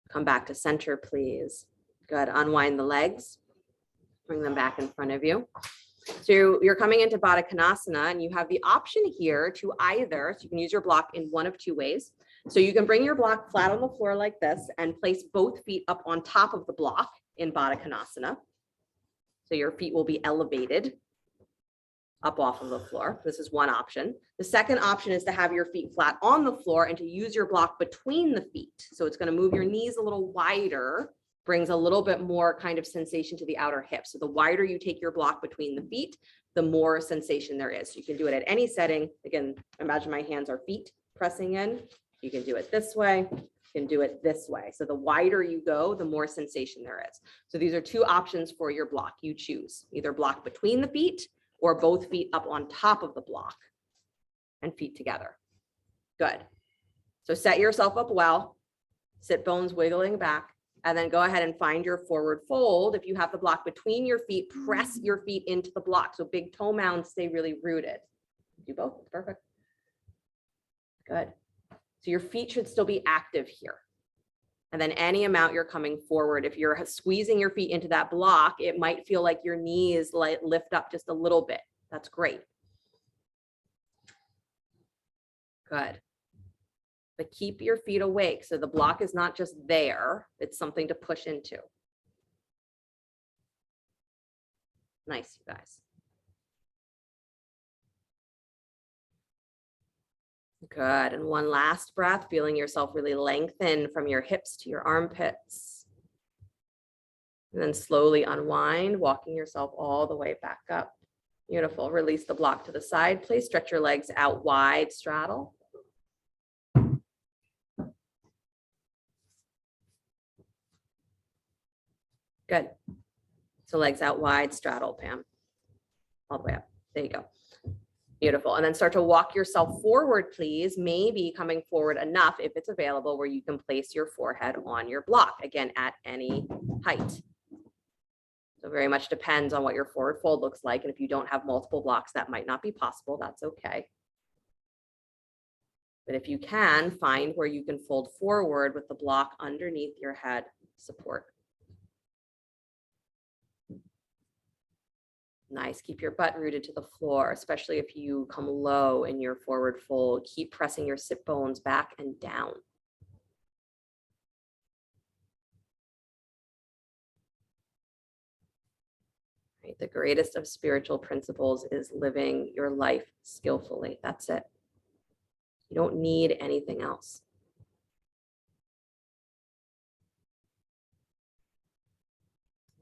A: Come back to center, please. Good. Unwind the legs. Bring them back in front of you. So you're coming into Badakanasana and you have the option here to either, so you can use your block in one of two ways. So you can bring your block flat on the floor like this and place both feet up on top of the block in Badakanasana. So your feet will be elevated up off of the floor. This is one option. The second option is to have your feet flat on the floor and to use your block between the feet. So it's going to move your knees a little wider, brings a little bit more kind of sensation to the outer hip. So the wider you take your block between the feet, the more sensation there is. So you can do it at any setting. Again, imagine my hands are feet pressing in. You can do it this way. You can do it this way. So the wider you go, the more sensation there is. So these are two options for your block. You choose either block between the feet or both feet up on top of the block and feet together. Good. So set yourself up well, sit bones wiggling back, and then go ahead and find your forward fold. If you have the block between your feet, press your feet into the block. So big toe mounds stay really rooted. Do both, it's perfect. Good. So your feet should still be active here. And then any amount you're coming forward, if you're squeezing your feet into that block, it might feel like your knees lift up just a little bit. That's great. Good. But keep your feet awake. So the block is not just there, it's something to push into. Nice, you guys. Good. And one last breath, feeling yourself really lengthen from your hips to your armpits. And then slowly unwind, walking yourself all the way back up. Beautiful. Release the block to the side. Please stretch your legs out wide, straddle. Good. So legs out wide, straddle, Pam. All the way up. There you go. Beautiful. And then start to walk yourself forward, please. Maybe coming forward enough, if it's available, where you can place your forehead on your block, again, at any height. So very much depends on what your forward fold looks like. And if you don't have multiple blocks, that might not be possible. That's okay. But if you can, find where you can fold forward with the block underneath your head support. Nice. Keep your butt rooted to the floor, especially if you come low in your forward fold. Keep pressing your sit bones back and down. Right. The greatest of spiritual principles is living your life skillfully. That's it. You don't need anything else.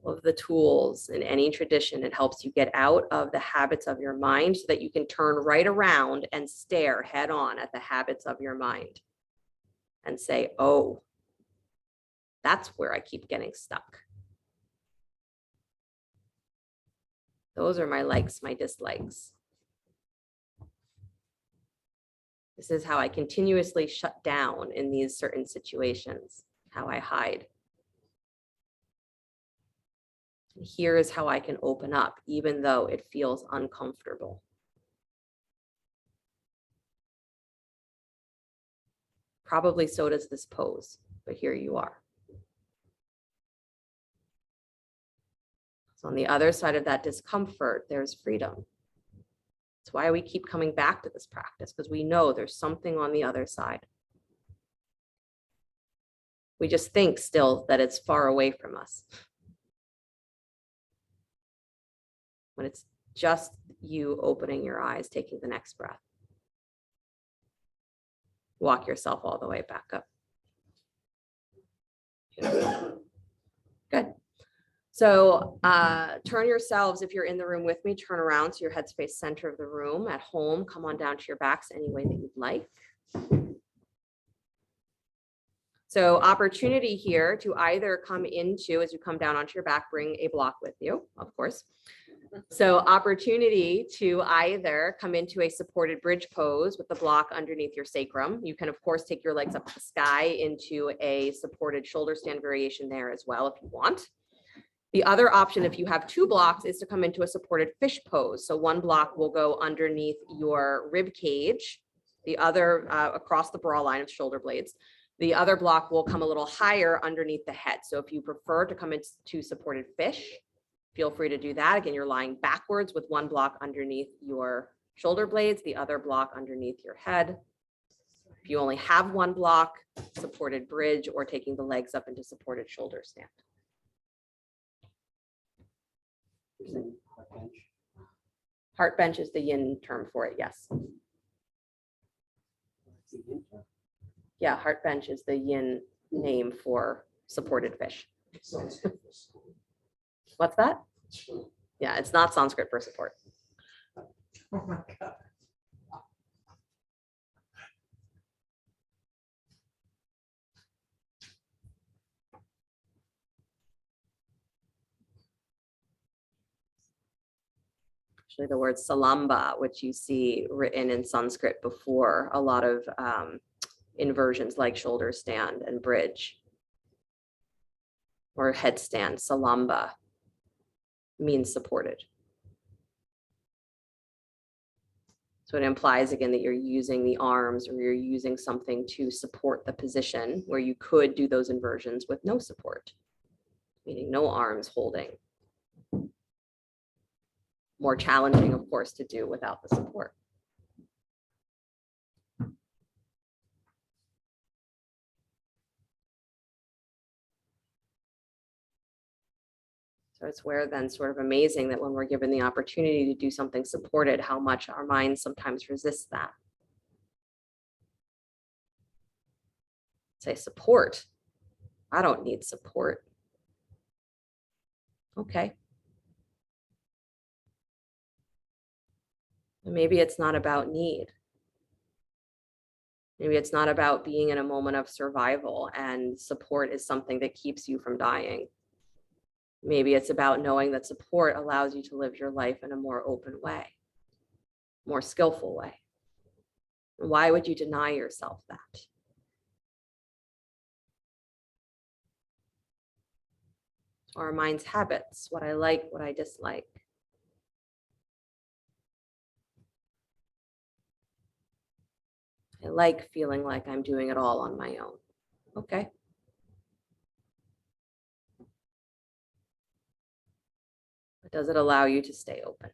A: Of the tools in any tradition, it helps you get out of the habits of your mind so that you can turn right around and stare head on at the habits of your mind and say, oh, that's where I keep getting stuck. Those are my likes, my dislikes. This is how I continuously shut down in these certain situations, how I hide. Here is how I can open up, even though it feels uncomfortable. Probably so does this pose, but here you are. So on the other side of that discomfort, there's freedom. That's why we keep coming back to this practice, because we know there's something on the other side. We just think still that it's far away from us. When it's just you opening your eyes, taking the next breath. Walk yourself all the way back up. Good. So turn yourselves, if you're in the room with me, turn around so your head's face center of the room. At home, come on down to your backs any way that you'd like. So opportunity here to either come into, as you come down onto your back, bring a block with you, of course. So opportunity to either come into a supported bridge pose with the block underneath your sacrum. You can, of course, take your legs up to the sky into a supported shoulder stand variation there as well, if you want. The other option, if you have two blocks, is to come into a supported fish pose. So one block will go underneath your rib cage, the other across the bra line of shoulder blades. The other block will come a little higher underneath the head. So if you prefer to come into supported fish, Feel free to do that. Again, you're lying backwards with one block underneath your shoulder blades, the other block underneath your head. If you only have one block, supported bridge or taking the legs up into supported shoulder stand. Heart bench is the yin term for it, yes. Yeah, heart bench is the yin name for supported fish. What's that? Yeah, it's not Sanskrit for support.
B: Oh my God.
A: Actually, the word salamba, which you see written in Sanskrit before a lot of inversions like shoulder stand and bridge or headstand, salamba means supported. So it implies again that you're using the arms or you're using something to support the position where you could do those inversions with no support, meaning no arms holding. More challenging, of course, to do without the support. So it's where then sort of amazing that when we're given the opportunity to do something supported, how much our minds sometimes resist that. Say support. I don't need support. Okay. Maybe it's not about need. Maybe it's not about being in a moment of survival and support is something that keeps you from dying. Maybe it's about knowing that support allows you to live your life in a more open way, more skillful way. Why would you deny yourself that? Our mind's habits, what I like, what I dislike. I like feeling like I'm doing it all on my own. Okay. But does it allow you to stay open?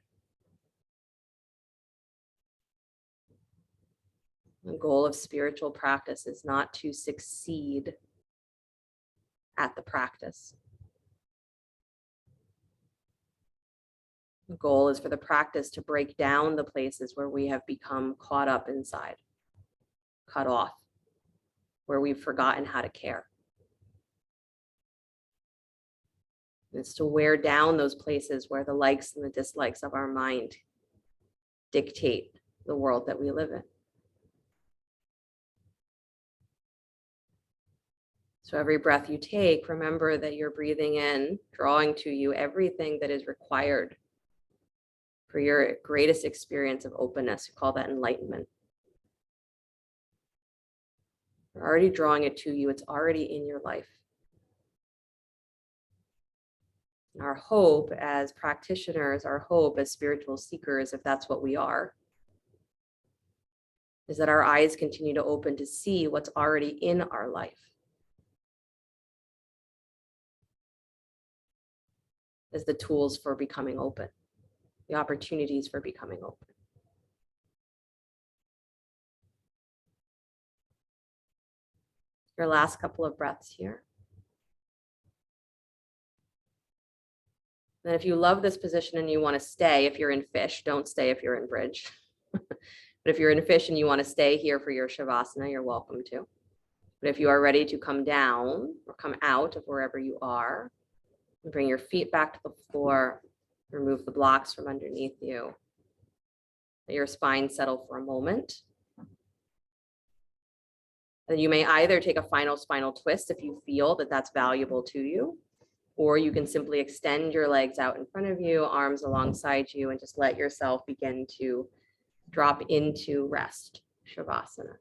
A: The goal of spiritual practice is not to succeed at the practice. The goal is for the practice to break down the places where we have become caught up inside, cut off, where we've forgotten how to care. It's to wear down those places where the likes and the dislikes of our mind dictate the world that we live in. So every breath you take, remember that you're breathing in, drawing to you everything that is required for your greatest experience of openness. We call that enlightenment. You're already drawing it to you. It's already in your life. And our hope as practitioners, our hope as spiritual seekers, if that's what we are, is that our eyes continue to open to see what's already in our life. As the tools for becoming open, the opportunities for becoming open. Your last couple of breaths here. And if you love this position and you want to stay, if you're in fish, don't stay if you're in bridge. But if you're in fish and you want to stay here for your Shavasana, you're welcome to. But if you are ready to come down or come out of wherever you are, bring your feet back to the floor, remove the blocks from underneath you. Let your spine settle for a moment. And you may either take a final spinal twist if you feel that that's valuable to you, or you can simply extend your legs out in front of you, arms alongside you, and just let yourself begin to drop into rest, Shavasana.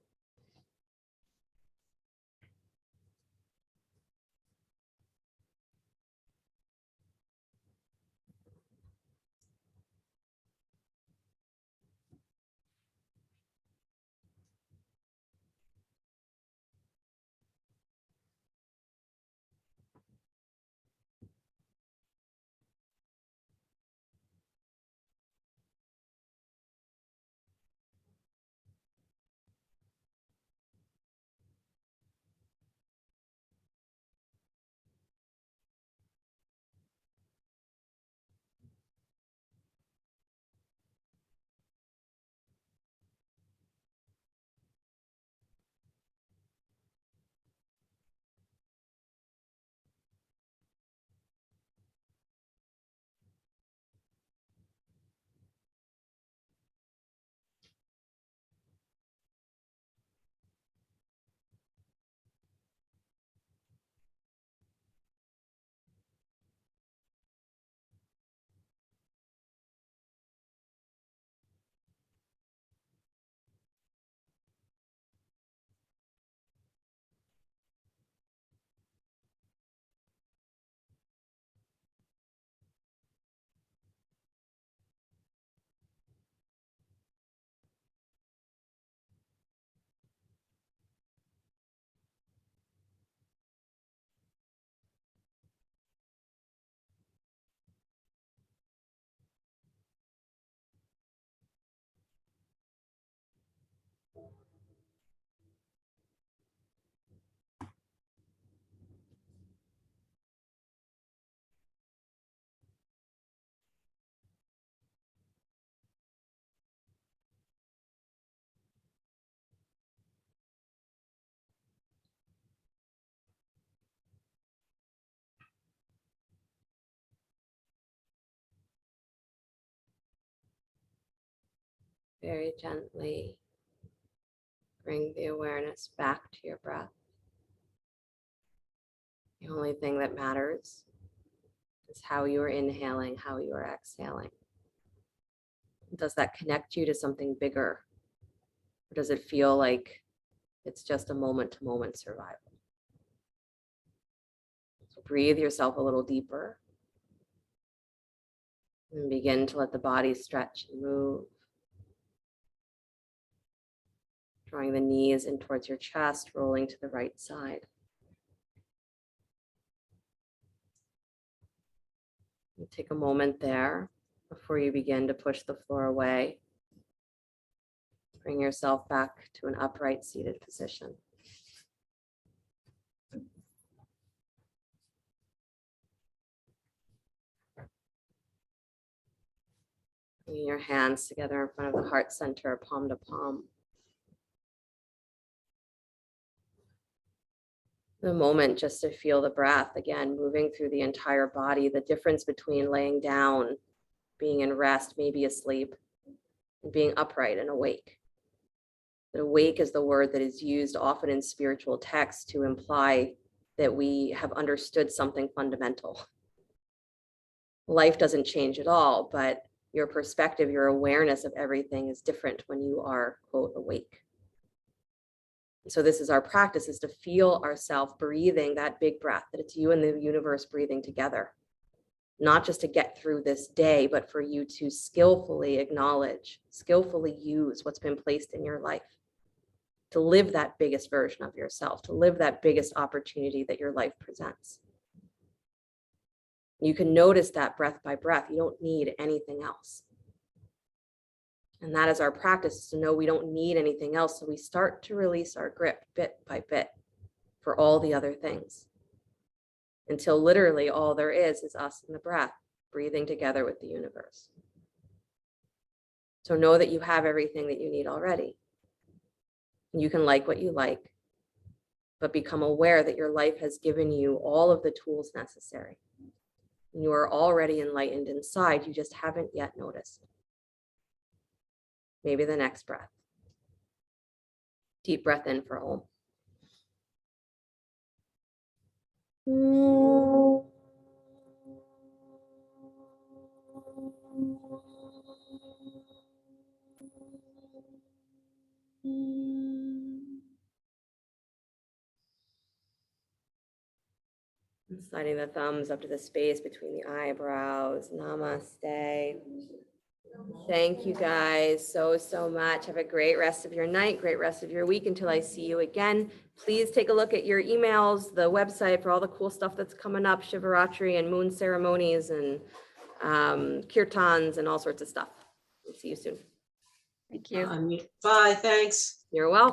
A: Very gently bring the awareness back to your breath. The only thing that matters is how you are inhaling, how you are exhaling. Does that connect you to something bigger? Or does it feel like it's just a moment-to-moment survival? So breathe yourself a little deeper and begin to let the body stretch and move. Drawing the knees in towards your chest, rolling to the right side. You take a moment there before you begin to push the floor away. Bring yourself back to an upright seated position. Bringing your hands together in front of the heart center, palm to palm. The moment just to feel the breath, again, moving through the entire body, the difference between laying down, being in rest, maybe asleep, and being upright and awake. That awake is the word that is used often in spiritual texts to imply that we have understood something fundamental. Life doesn't change at all, but your perspective, your awareness of everything is different when you are, quote, awake. So this is our practice, is to feel ourselves breathing that big breath, that it's you and the universe breathing together. Not just to get through this day, but for you to skillfully acknowledge, skillfully use what's been placed in your life, to live that biggest version of yourself, to live that biggest opportunity that your life presents. You can notice that breath by breath. You don't need anything else. And that is our practice, is to know we don't need anything else. So we start to release our grip bit by bit for all the other things, until literally all there is us and the breath breathing together with the universe. So know that you have everything that you need already. You can like what you like, but become aware that your life has given you all of the tools necessary. You are already enlightened inside, you just haven't yet noticed. Maybe the next breath. Deep breath in for Om. And sliding the thumbs up to the space between the eyebrows. Namaste. Thank you guys so much. Have a great rest of your night, great rest of your week until I see you again. Please take a look at your emails, the website for all the cool stuff that's coming up, Shivaratri and moon ceremonies and kirtans and all sorts of stuff. See you soon.
C: Thank you.
B: Bye, thanks.
A: You're welcome.